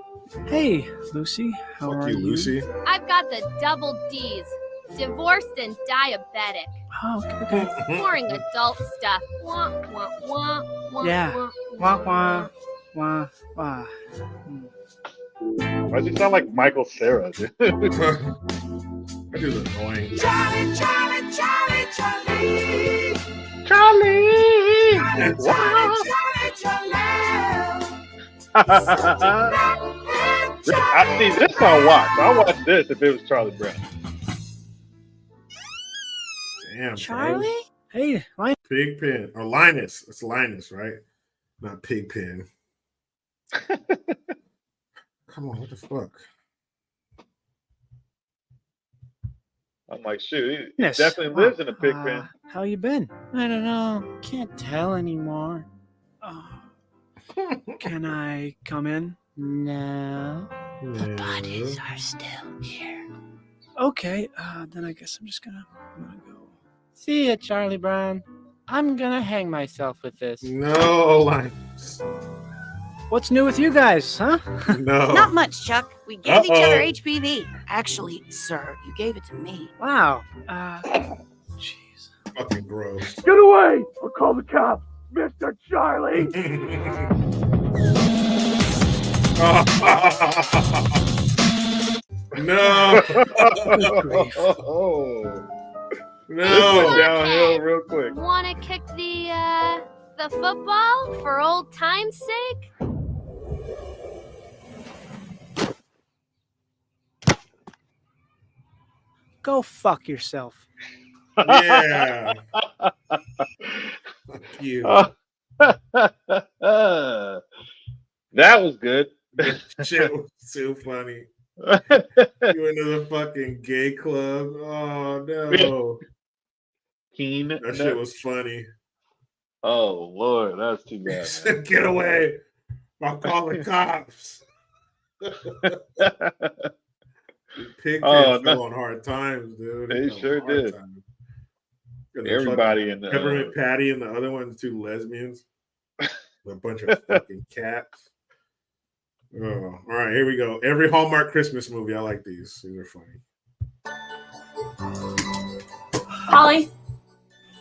Hey, Lucy. How Fuck are you, you? Lucy. I've got the double D's. Divorced and diabetic. Oh, okay. Boring adult stuff. Wah, wah, wah, wah, Yeah. wah, Wah, wah, wah, wah. Why does he sound like Michael Cera, dude? That dude's annoying. Charlie, Charlie, Charlie, Charlie. Charlie! I see this on watch. I'll watch this if it was Charlie Brown. Damn, Charlie? bro. Hey, Pigpen or Linus. It's Linus, right? Not Pigpen. Come on, what the fuck? I'm like, shoot, he Yes. definitely lives in a pig pen. How you been? I don't know. Can't tell anymore. Can I come in? No. The bodies are still here. Okay, then I guess I'm gonna go. See ya, Charlie Brown. I'm gonna hang myself with this. No, like, What's new with you guys, huh? no. Not much, Chuck. We gave each other Uh-oh. HPV. Actually, sir, you gave it to me. Wow. Jeez. Fucking gross. Get away! I'll call the cops, Mr. Charlie. No. This went No. downhill real quick. Want to kick the football for old time's sake? Go fuck yourself. Yeah. Fuck you. That was good. Shit was too funny. You into the fucking gay club? Oh no. Keen. That shit was funny. Oh Lord, that's too bad. Get away. I'll call the cops. Pigtails Oh, fell no. on hard times, dude. They fell on sure hard did. times. And the Everybody fucking in the Peppermint Patty and the other one's two lesbians. A bunch of fucking cats. Oh, all right, here we go. Every Hallmark Christmas movie. I like these. These are funny. Holly,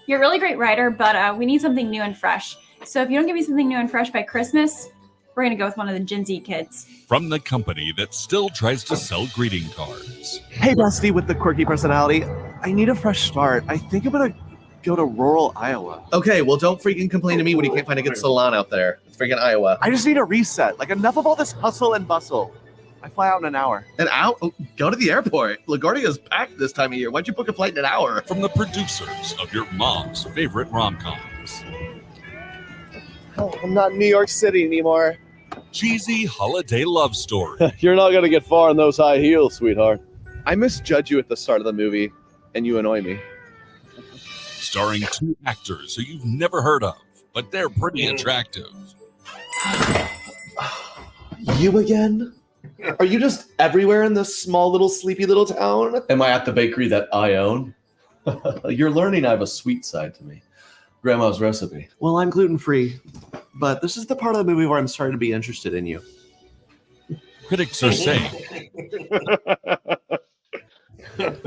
you're a really great writer, but we need something new and fresh. So if you don't give me something new and fresh by Christmas, we're going to go with one of the Gen Z kids. From the company that still tries to sell greeting cards. Hey, Bestie with the quirky personality. I need a fresh start. I think I'm going to go to rural Iowa. Okay, well, don't freaking complain to me when you can't find a good salon out there. It's freaking Iowa. I just need a reset. Like, enough of all this hustle and bustle. I fly out in an hour. An hour? Oh, go to the airport. LaGuardia's packed this time of year. Why'd you book a flight in an hour? From the producers of your mom's favorite rom-coms. Oh, I'm not in New York City anymore. Cheesy holiday love story. You're not going to get far in those high heels, sweetheart. I misjudge you at the start of the movie, and you annoy me. Starring two actors who you've never heard of, but they're pretty attractive. You again? Are you just everywhere in this small little sleepy little town? Am I at the bakery that I own? You're learning I have a sweet side to me. Grandma's recipe. Well, I'm gluten-free, but this is the part of the movie where I'm starting to be interested in you. Critics are saying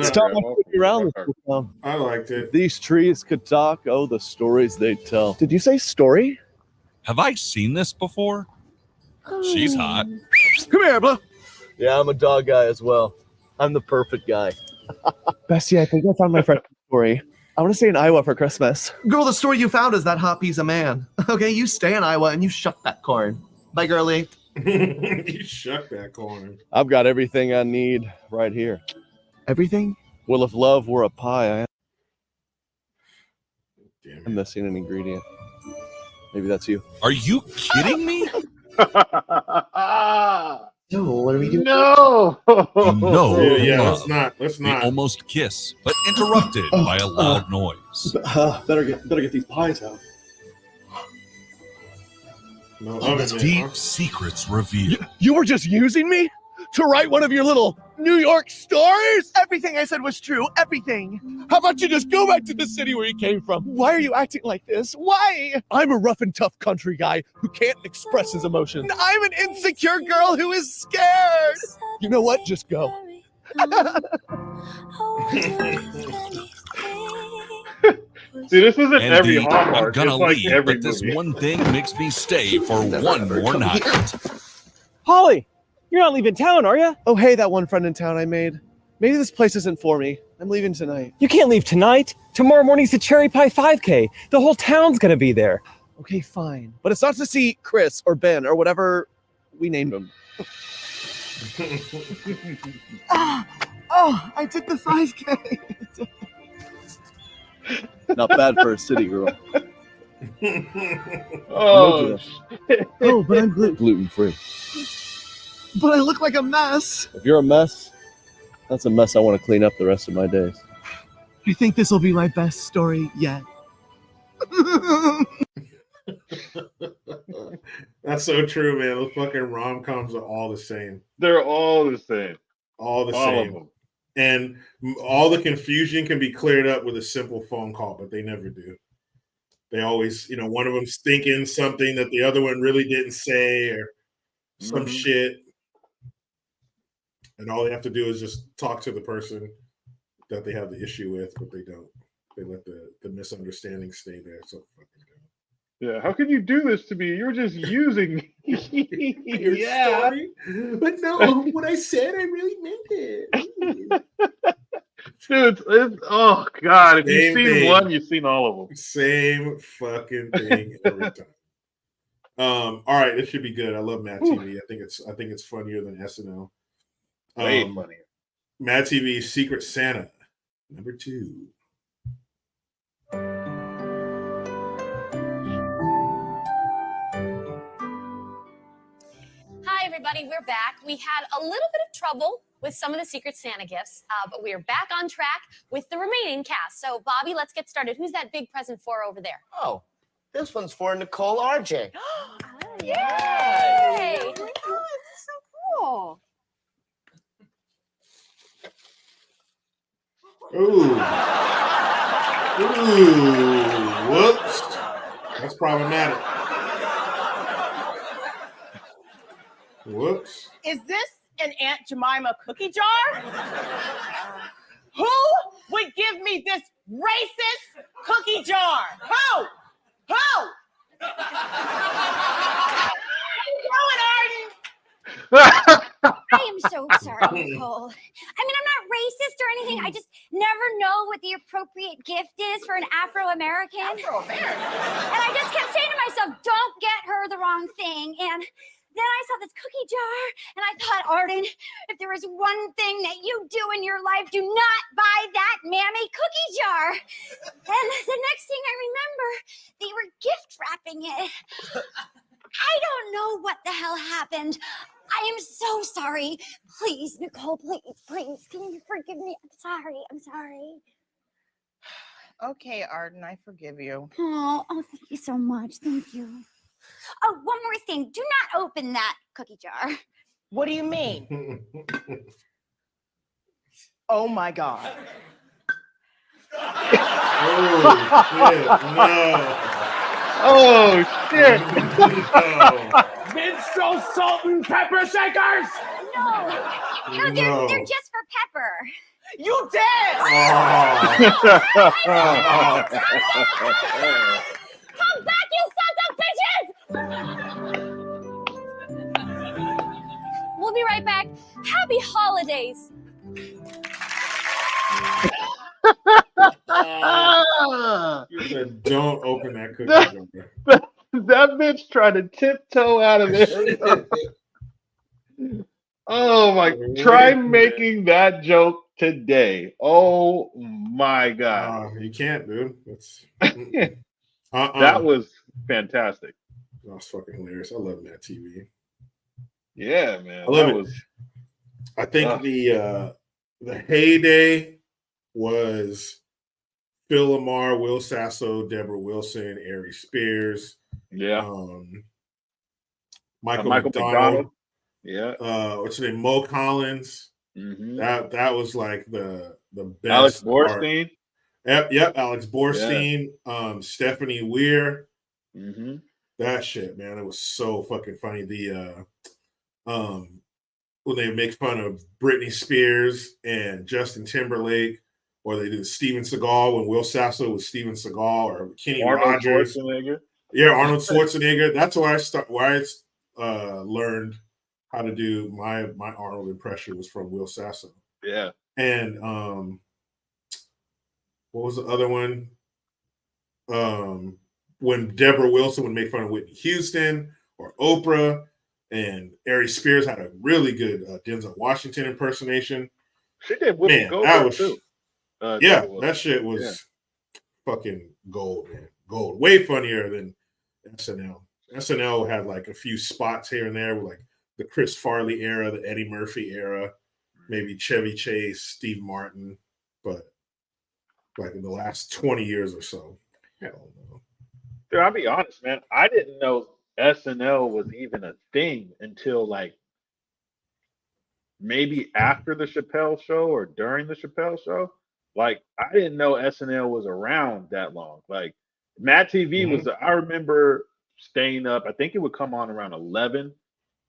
Stop looking around this town. I liked it. These trees could talk. Oh, the stories they tell. Did you say story? Have I seen this before? She's hot. Come here, Blue. Yeah, I'm a dog guy as well. I'm the perfect guy. Bestie, I think I found my friend story. I want to stay in Iowa for Christmas. Girl, the story you found is that hot piece of man. Okay, you stay in Iowa and you shuck that corn. Bye, girlie. You shuck that corn. I've got everything I need right here. Everything? Well, if love were a pie, Damn. I'm missing an ingredient. Maybe that's you. Are you kidding me? No, what are we doing? No. No. Yeah, love. let's They not. almost kiss, but interrupted by a loud noise. Better get these pies out. No oven mitt, Deep huh? secrets revealed. You were just using me to write one of your little New York stories? Everything I said was true. Everything. How about you just go back to the city where you came from? Why are you acting like this? Why? I'm a rough and tough country guy who can't express his emotions. I'm an insecure girl who is scared. You know what? Just go. See, this isn't And every the, Hallmark. I'm gonna It's like leave, every but this movie. one thing makes me stay for one more night. Holly, you're not leaving town, are you? Oh, hey, that one friend in town I made. Maybe this place isn't for me. I'm leaving tonight. You can't leave tonight. Tomorrow morning's the Cherry Pie 5K. The whole town's gonna be there. Okay, fine. But it's not to see Chris or Ben or whatever we named him. I did the 5K. Not bad for a city girl. Oh, shit. Oh, but I'm Gluten free. But I look like a mess. If you're a mess, that's a mess I want to clean up the rest of my days. I think this will be my best story yet. That's so true, man. Those fucking rom-coms are all the same. They're all the same. All the All of same. them. And all the confusion can be cleared up with a simple phone call, but they never do. they always, one of them's thinking something that the other one really didn't say or some shit. And all they have to do is just talk to the person that they have the issue with, but they don't. They let the misunderstanding stay there. So fucking Yeah, how can you do this to me? You're just using me. your story. But no, what I said, I really meant it. Dude, oh god, if you've Same seen thing. one, you've seen all of them. Same fucking thing every time. All right, it should be good. I love Mad TV. I think it's funnier than SNL. Way funnier. Mad TV's Secret Santa, number 2. Hi, everybody. We're back. We had a little bit of trouble with some of the Secret Santa gifts, but we are back on track with the remaining cast. So, Bobby, let's get started. Who's that big present for over there? Oh, this one's for Nicole RJ. Yay! Oh, this is so cool. Ooh. Ooh. Whoops. That's problematic. Whoops. Is this an Aunt Jemima cookie jar? Who would give me this racist cookie jar? Who? I am so sorry, Nicole. I mean, I'm not racist or anything. I just never know what the appropriate gift is for an Afro-American. Afro-American? And I just kept saying to myself, don't get her the wrong thing. And then I saw this cookie jar, and I thought, Arden, if there is one thing that you do in your life, do not buy that mammy cookie jar. And the next thing I remember, they were gift wrapping it. I don't know what the hell happened. I am so sorry. Please, Nicole, please, can you forgive me? I'm sorry. Okay, Arden, I forgive you. Oh, thank you so much. Thank you. Oh, one more thing. Do not open that cookie jar. What do you mean? Oh my God. Oh shit! No. Minstrel salt and pepper shakers! No, they're just for pepper. You did! Come back, you sons of bitches! We'll be right back. Happy holidays. You said, don't open that cookie jar. That bitch tried to tiptoe out of it. Oh my! Try making that joke today. Oh my god! You can't, dude. That's that was fantastic. That was fucking hilarious. I love Mad TV. Yeah, man. I love it. I think the heyday was Phil Lamar, Will Sasso, Deborah Wilson, Ari Spears. Yeah. Michael McDonald. McDonald. Yeah. What's her name? Mo Collins. Mm-hmm. That was like the best. Alex Borstein. Yep. Alex Borstein. Yeah. Stephanie Weir. Mm-hmm. That shit, man. It was so fucking funny. The when they make fun of Britney Spears and Justin Timberlake, or they do Steven Seagal when Will Sasso was Steven Seagal, or Kenny Rogers. Yeah, Arnold Schwarzenegger. That's why I learned how to do my Arnold impression was from Will Sasso. Yeah. And what was the other one? When Deborah Wilson would make fun of Whitney Houston or Oprah, and Ari Spears had a really good Denzel Washington impersonation. She did Whoopi Goldberg too. That shit was fucking gold, man. Gold. Way funnier than SNL. SNL had like a few spots here and there with like the Chris Farley era, the Eddie Murphy era, maybe Chevy Chase, Steve Martin, but like in the last 20 years or so, hell no. Dude, I'll be honest, man. I didn't know SNL was even a thing until like maybe after the Chappelle Show or during the Chappelle Show. Like, I didn't know SNL was around that long. Like, Mad TV Mhm. was. I remember staying up. I think it would come on around 11.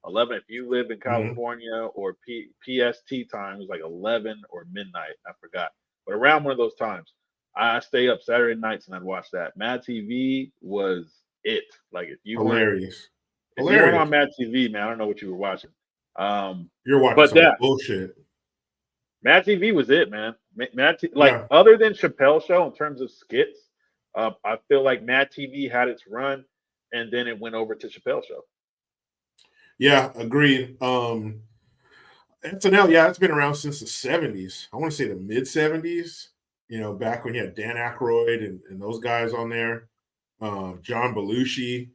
11 if you live in California, or PST time was like 11 or midnight. I forgot, but around one of those times, I stay up Saturday nights and I'd watch that. Mad TV was it. Like if you weren't Hilarious. on Mad TV, man, I don't know what you were watching. You're watching But some that bullshit. Mad TV was it, man. Like Yeah. other than Chappelle Show in terms of skits, I feel like Mad TV had its run, and then it went over to Chappelle Show. Yeah, agreed. SNL, yeah, it's been around since the 70s. I want to say the mid 70s, back when you had Dan Aykroyd and those guys on there, John Belushi.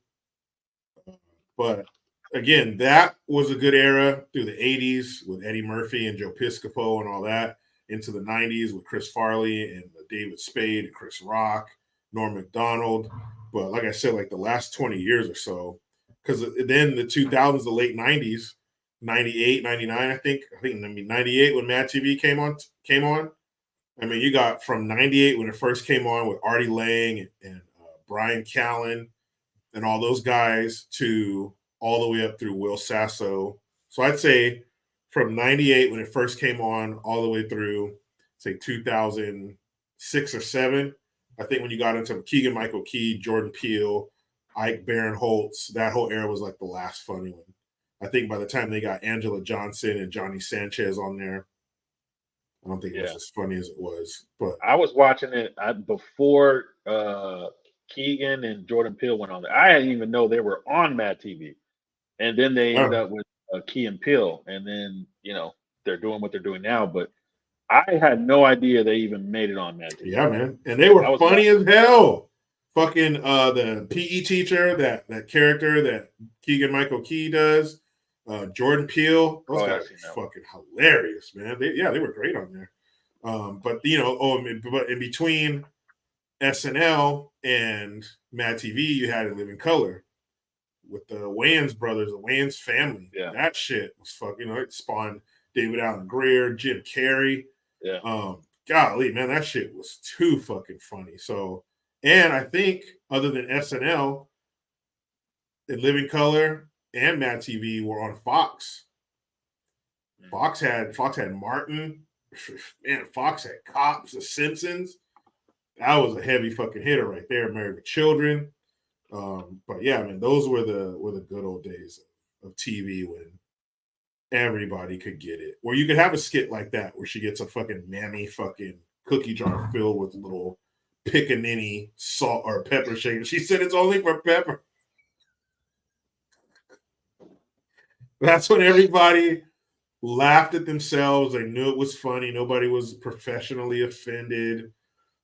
But again, that was a good era through the 80s with Eddie Murphy and Joe Piscopo and all that, into the 90s with Chris Farley and David Spade and Chris Rock, Norm Macdonald. But like I said, like the last 20 years or so, because then the 2000s, the late 90s, 98, 99, I think 98 when Mad TV came on. I mean, you got from 98 when it first came on with Artie Lang and Brian Callen and all those guys to all the way up through Will Sasso. So I'd say from 98 when it first came on all the way through, say 2006 or 7, I think when you got into Keegan-Michael Key, Jordan Peele, Ike Barinholtz, that whole era was like the last funny one. I think by the time they got Angela Johnson and Johnny Sanchez on there, I don't think it was as funny as it was. But I was watching it before Keegan and Jordan Peele went on there. I didn't even know they were on Mad TV, and then they ended up with Key and Peele, and then they're doing what they're doing now. But I had no idea they even made it on Mad TV. Yeah, man, and they were funny as hell. Fucking the PE teacher, that character that Keegan-Michael Key does, Jordan Peele, those guys are fucking hilarious, man. They were great on there. But but in between SNL and Mad TV, you had In Living Color with the Wayans brothers, the Wayans family. Yeah, that shit was fucking. It spawned David Allen Greer, Jim Carrey. Yeah, golly, man, that shit was too fucking funny. So, and I think other than SNL, In Living Color and Mad TV were on Fox. Fox had Martin. Man, Fox had Cops, The Simpsons. That was a heavy fucking hitter right there. Married with Children. But yeah, I mean, those were the good old days of TV when everybody could get it. Where you could have a skit like that where she gets a fucking mammy fucking cookie jar filled with little pickaninny salt or pepper shaker. She said it's only for pepper. That's when everybody laughed at themselves. They knew it was funny. Nobody was professionally offended.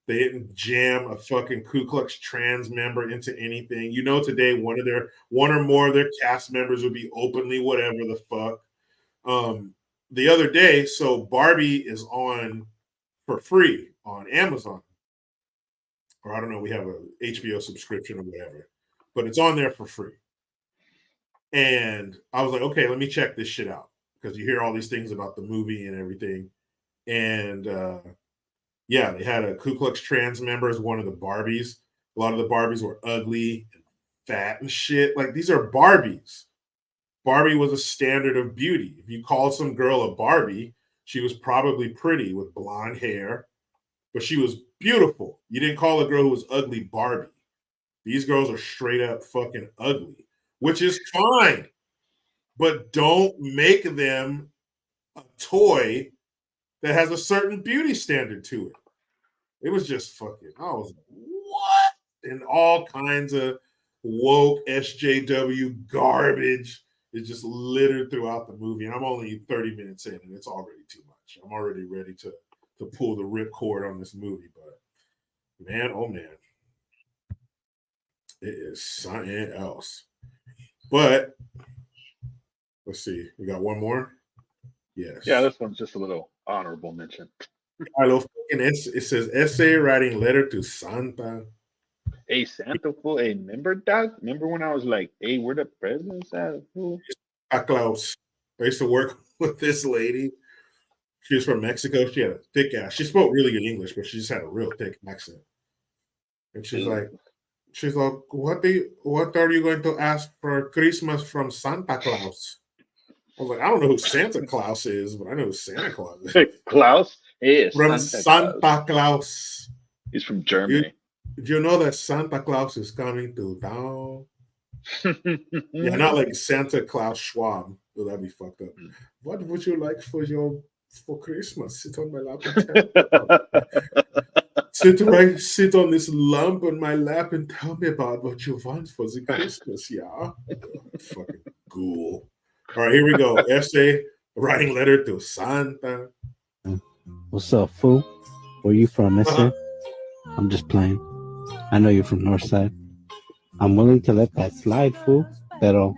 They didn't jam a fucking Ku Klux trans member into anything. Today one or more of their cast members would be openly whatever the fuck. The other day, so Barbie is on for free on Amazon. Or I don't know, we have a HBO subscription or whatever. But it's on there for free. And I was like, okay, let me check this shit out. Because you hear all these things about the movie and everything. And yeah, they had a Ku Klux trans member as one of the Barbies. A lot of the Barbies were ugly and fat and shit. Like, these are Barbies. Barbie was a standard of beauty. If you called some girl a Barbie, she was probably pretty with blonde hair, but she was beautiful. You didn't call a girl who was ugly Barbie. These girls are straight up fucking ugly, which is fine. But don't make them a toy that has a certain beauty standard to it. It was just fucking, I was like, what? And all kinds of woke SJW garbage is just littered throughout the movie. And I'm only 30 minutes in and it's already too much. I'm already ready to pull the ripcord on this movie. But man, oh man, it is something else. But let's see. We got one more? Yes. Yeah, this one's just a little honorable mention. It says essay writing letter to Santa. Hey, Santa fool. Hey, remember that? Remember when I was like, hey, where the president's at? Klaus. I used to work with this lady. She was from Mexico. She had a thick ass. She spoke really good English, but she just had a real thick accent. And she's like, She's like, what are you going to ask for Christmas from Santa Claus? I was like, I don't know who Santa Claus is, but I know who Santa Claus is. Klaus? Hey, From Santa Santa Claus. He's from Germany. Do you know that Santa Claus is coming to town? Yeah, not like Santa Claus Schwab. Oh, that'd be fucked up. What would you like for Christmas? Sit on my lap and tell me. Sit on this lump on my lap and tell me about what you want for the Christmas, yeah? Fucking ghoul. All right, here we go. Essay, writing letter to Santa. What's up, fool? Where you from, mister? I'm just playing. I know you're from Northside. I'm willing to let that slide, fool. Pero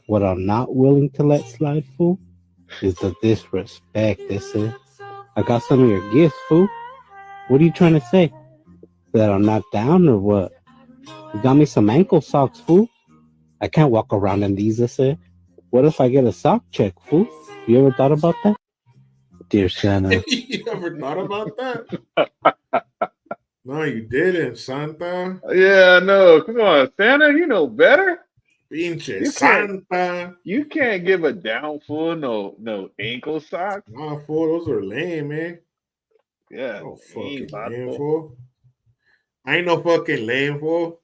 what I'm not willing to let slide, fool, is the disrespect, ese. I got some of your gifts, fool. What are you trying to say? That I'm not down or what? You got me some ankle socks, fool. I can't walk around in these, ese. What if I get a sock check, fool? You ever thought about that? Dear Santa. You ever thought about that? No, you didn't, Santa. Yeah, no. Come on, Santa. You know better. Pinche Santa. You can't give a down fool no ankle socks. No, fool. Those are lame, man. Yeah. Oh, fucking lame, fool. I ain't no fucking lame, fool.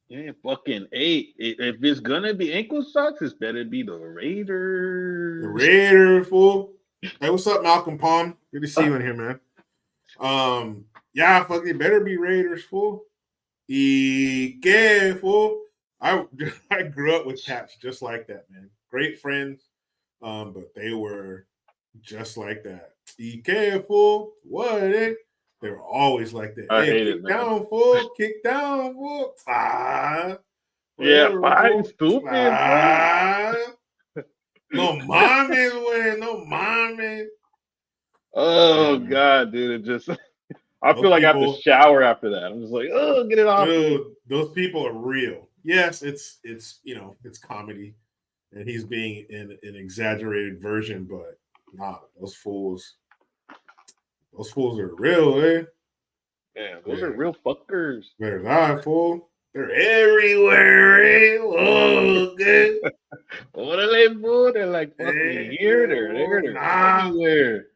Yeah, fucking eight. If it's gonna be ankle socks, it's better be the Raiders. The Raiders, fool. Hey, what's up, Malcolm Palm? Good to see you in here, man. Yeah, fucking better be Raiders, fool. Y que, fool. I grew up with cats just like that, man. Great friends, but they were just like that. Y que, fool. What? They were always like that. I hey, hate kick it, man. down, fool. Kick down, fool. Ah. Yeah, Whatever, fine, fool. stupid. Ah. No mames, güey. No mames. Oh God, dude! It just I Those feel like I have people- to shower after that. I'm just like, oh, get it off. Dude, those people are real. Yes, it's it's comedy, and he's being in an exaggerated version, but nah, those fools are real, eh? Yeah, those are real fuckers. They're not, fool. They're everywhere, eh? Oh, okay. What are they, fool? They're like fucking here, they're there, they're everywhere.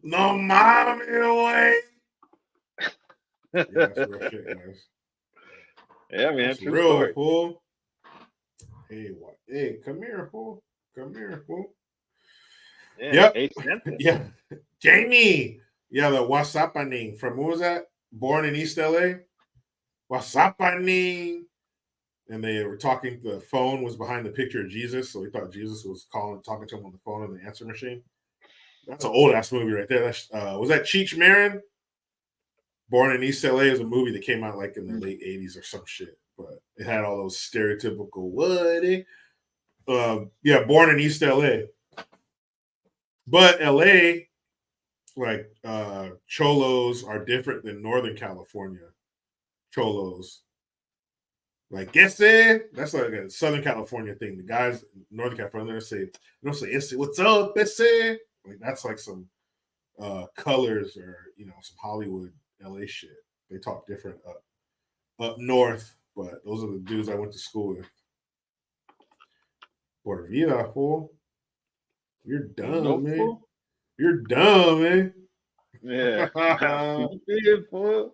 No mommy way. Yeah, that's real shit, guys. Yeah, man, That's true real, story. fool. Hey, what? Hey, come here, fool. Come here, fool. Yeah, Yep. hey, Santa. Yeah. Jamie. Yeah, the what's happening from what was that? Born in East LA. What's happening? And they were talking. The phone was behind the picture of Jesus, so we thought Jesus was talking to him on the phone in the answer machine. That's an old ass movie right there. That's, was that Cheech Marin? Born in East LA is a movie that came out like in the late 80s or some shit, but it had all those stereotypical yeah, Born in East LA. But LA, like cholos are different than Northern California cholos. Like, that's like a Southern California thing. The guys in Northern California they don't say ese, what's up, ese? Like that's like some colors or some Hollywood LA shit. They talk different up north, but those are the dudes I went to school with. Por vida, fool. You're dumb, man. Fool? You're dumb, man. Yeah. Stupid, fool.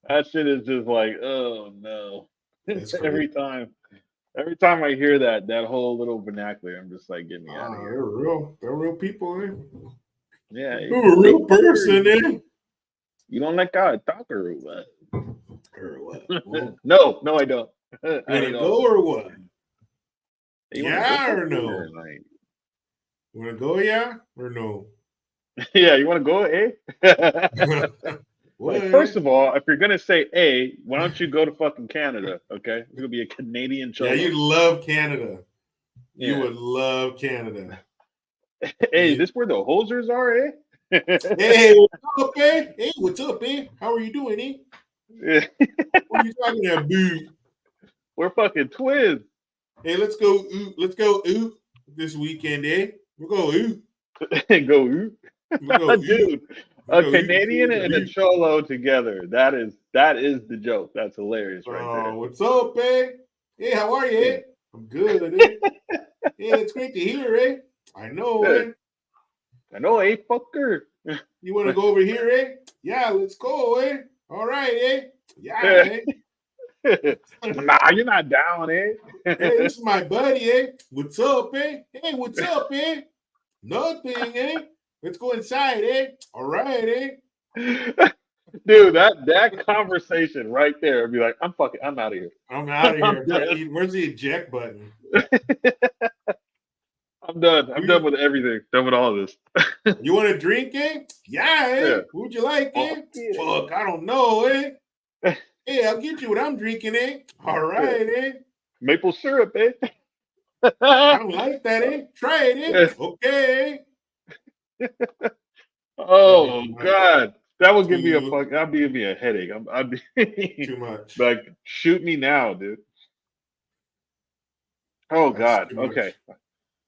That shit is just like, oh no. Every time I hear that whole little vernacular, I'm just like, get me out of here. They're real people, eh? Yeah. You're a real person, eh? You don't like how I talk or what? Or what? No, I don't. You wanna go or what? You wanna Yeah go or no? or like- You wanna go, yeah or no? Yeah, you want to go, eh? Like, first of all, if you're gonna say A, why don't you go to fucking Canada? Okay, you're gonna be a Canadian cholo. Yeah, you'd love Canada. You Yeah. would love Canada. Hey, this where the hosers are, eh? Hey, what's up, eh? Hey, what's up, eh? How are you doing, eh? Yeah. What are you talking about, boo? We're fucking twins. Hey, let's go ooh this weekend, eh? We'll go ooh. Go ooh. We'll go ooh. Dude, A Canadian and a Cholo together. That is the joke. That's hilarious right there. What's up, eh? Hey, how are you, eh? I'm good, eh? Yeah, it's great to hear, eh? I know, eh? I know, eh, fucker. You want to go over here, eh? Yeah, let's go, eh? All right, eh? Yeah, eh? Nah, you're not down, eh? Hey, this is my buddy, eh? What's up, eh? Hey, what's up, eh? Nothing, eh? Let's go inside, eh? All right, eh? Dude, that conversation right there would be like, I'm out of here. I'm out of here. Where's the eject button? I'm done. I'm done with everything. Done with all of this. You want a drink, eh? Yeah, eh? Yeah. Who'd you like, eh? Fuck, I don't know, eh? Hey, I'll get you what I'm drinking, eh? All right, eh? Maple syrup, eh? I don't like that, eh? Try it, eh? Okay. Oh God, that would give me that'd give me a headache. I'd be too much. Like, shoot me now, dude. Oh God. Okay.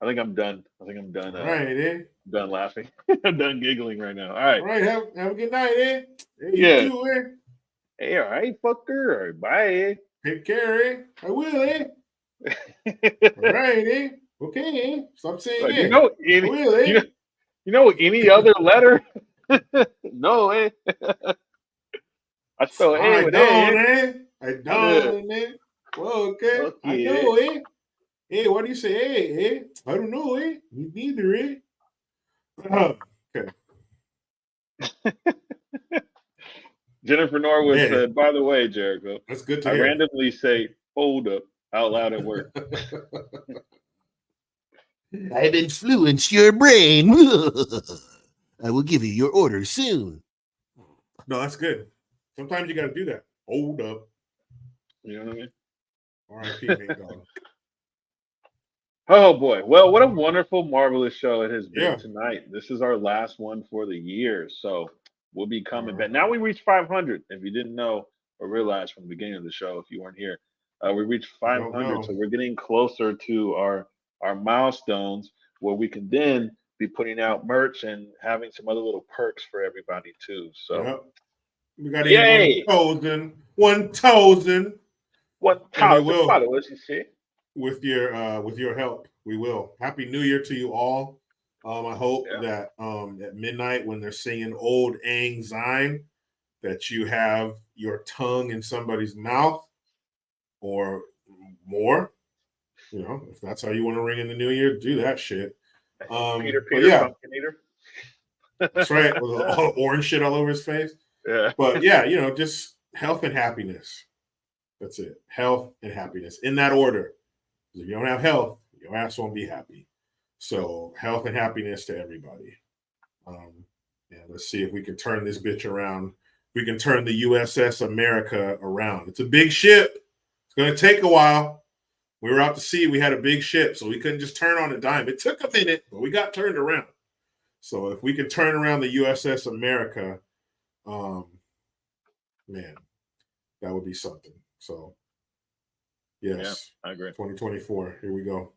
I think I'm done. All right, eh? I'm done laughing. I'm done giggling right now. All right. All right. Have a good night, eh? Hey, Yeah. You too, eh? Hey, all right, fucker. All right, bye, eh? Take care, eh? I will, eh? All right, eh? Okay, eh? Stop saying But eh. you know, I will, eh? You know any other letter? No, eh? I spell A with A. I don't, eh? Well, okay. I know, eh? Hey, what do you say, eh? Eh? I don't know, eh? Me neither, eh? Okay. Jennifer Norwood said, by the way, Jericho, that's good to I hear. randomly say hold up out loud at work. I've influenced your brain. I will give you your order soon. No, that's good. Sometimes you got to do that. Hold up. You know what I mean? R.I.P. Nate Dogg. Oh boy. Well, what a wonderful, marvelous show it has been Yeah. tonight. This is our last one for the year. So we'll be coming back. Now we reached 500. If you didn't know or realize from the beginning of the show, if you weren't here, we reached 500. So we're getting closer to our milestones where we can then be putting out merch and having some other little perks for everybody too. So Yep. We got to hit 1,000. 1,000. 1,000 followers, you see. With your help, we will. Happy New Year to you all. I hope that at midnight when they're singing Old Ang Syne, that you have your tongue in somebody's mouth or more. You know, if that's how you want to ring in the new year, do that shit. Peter, Pumpkin Eater. That's right. With all orange shit all over his face. Yeah. But yeah, you know, just health and happiness. That's it. Health and happiness in that order. If you don't have health, your ass won't be happy. So health and happiness to everybody. Yeah, let's see if we can turn this bitch around. We can turn the USS America around. It's a big ship. It's going to take a while. We were out to sea. We had a big ship, so we couldn't just turn on a dime. It took a minute, but we got turned around. So if we can turn around the USS America, man, that would be something. So, yes, I agree. 2024. Here we go.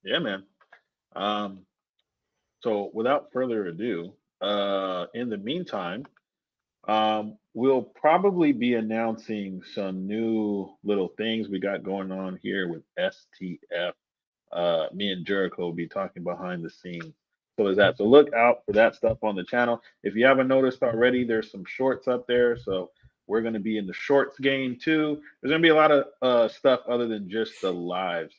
Yeah, man. So without further ado, in the meantime, we'll probably be announcing some new little things we got going on here with STF. Me and Jericho will be talking behind the scenes. So there's that. So look out for that stuff on the channel. If you haven't noticed already, there's some shorts up there. So we're going to be in the shorts game too. There's going to be a lot of stuff other than just the lives.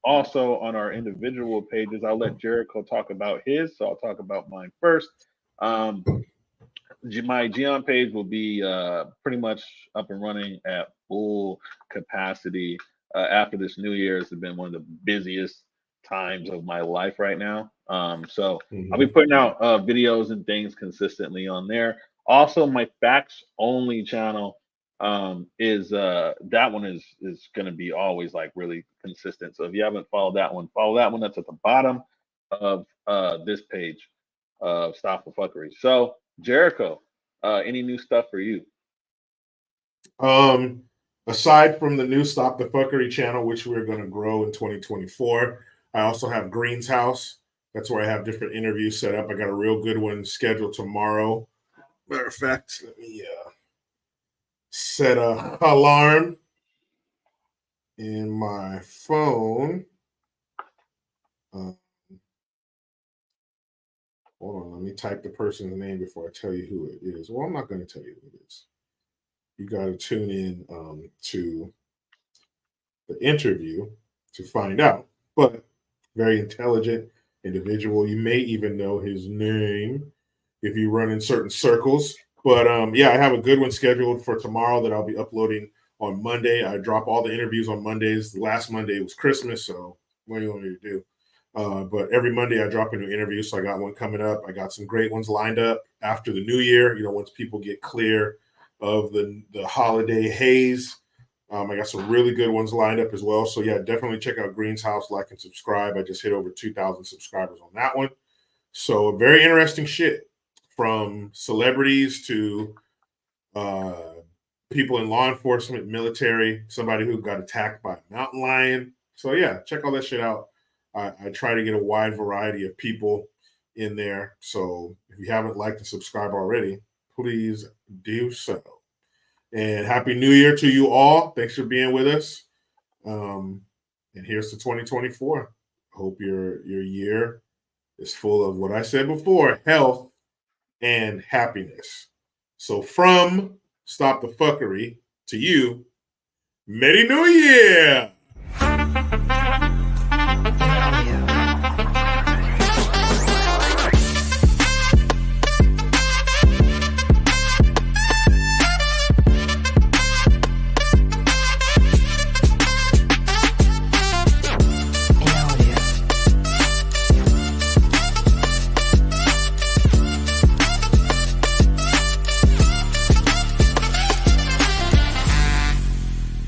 Also on our individual pages, I'll let Jericho talk about his. So I'll talk about mine first. My GION page will be pretty much up and running at full capacity after this New Year's. Has been one of the busiest times of my life right now. So I'll be putting out videos and things consistently on there. Also, my facts only channel is that one is going to be always like really consistent. So if you haven't followed that one, follow that one. That's at the bottom of this page of Stop the Fuckery. So Jericho, any new stuff for you? Aside from the new Stop the Fuckery channel, which we're going to grow in 2024, I also have Green's House, That's where I have different interviews set up. I got a real good one scheduled tomorrow. Matter of fact, let me set a alarm in my phone. Hold on, let me type the person's name before I tell you who it is. Well, I'm not going to tell you who it is. You got to tune in to the interview to find out. But very intelligent individual. You may even know his name if you run in certain circles. But yeah, I have a good one scheduled for tomorrow that I'll be uploading on Monday. I drop all the interviews on Mondays. The last Monday was Christmas, so what do you want me to do? But every Monday I drop a new interview, so I got one coming up. I got some great ones lined up after the new year, once people get clear of the holiday haze. I got some really good ones lined up as well. So yeah, definitely check out Green's House, like and subscribe. I just hit over 2,000 subscribers on that one. So very interesting shit, from celebrities to people in law enforcement, military, somebody who got attacked by a mountain lion. So yeah, check all that shit out. I try to get a wide variety of people in there. So if you haven't liked and subscribed already, please do so. And Happy New Year to you all. Thanks for being with us. And here's to 2024. Hope your year is full of what I said before, health and happiness. So from Stop the Fuckery to you, Merry New Year!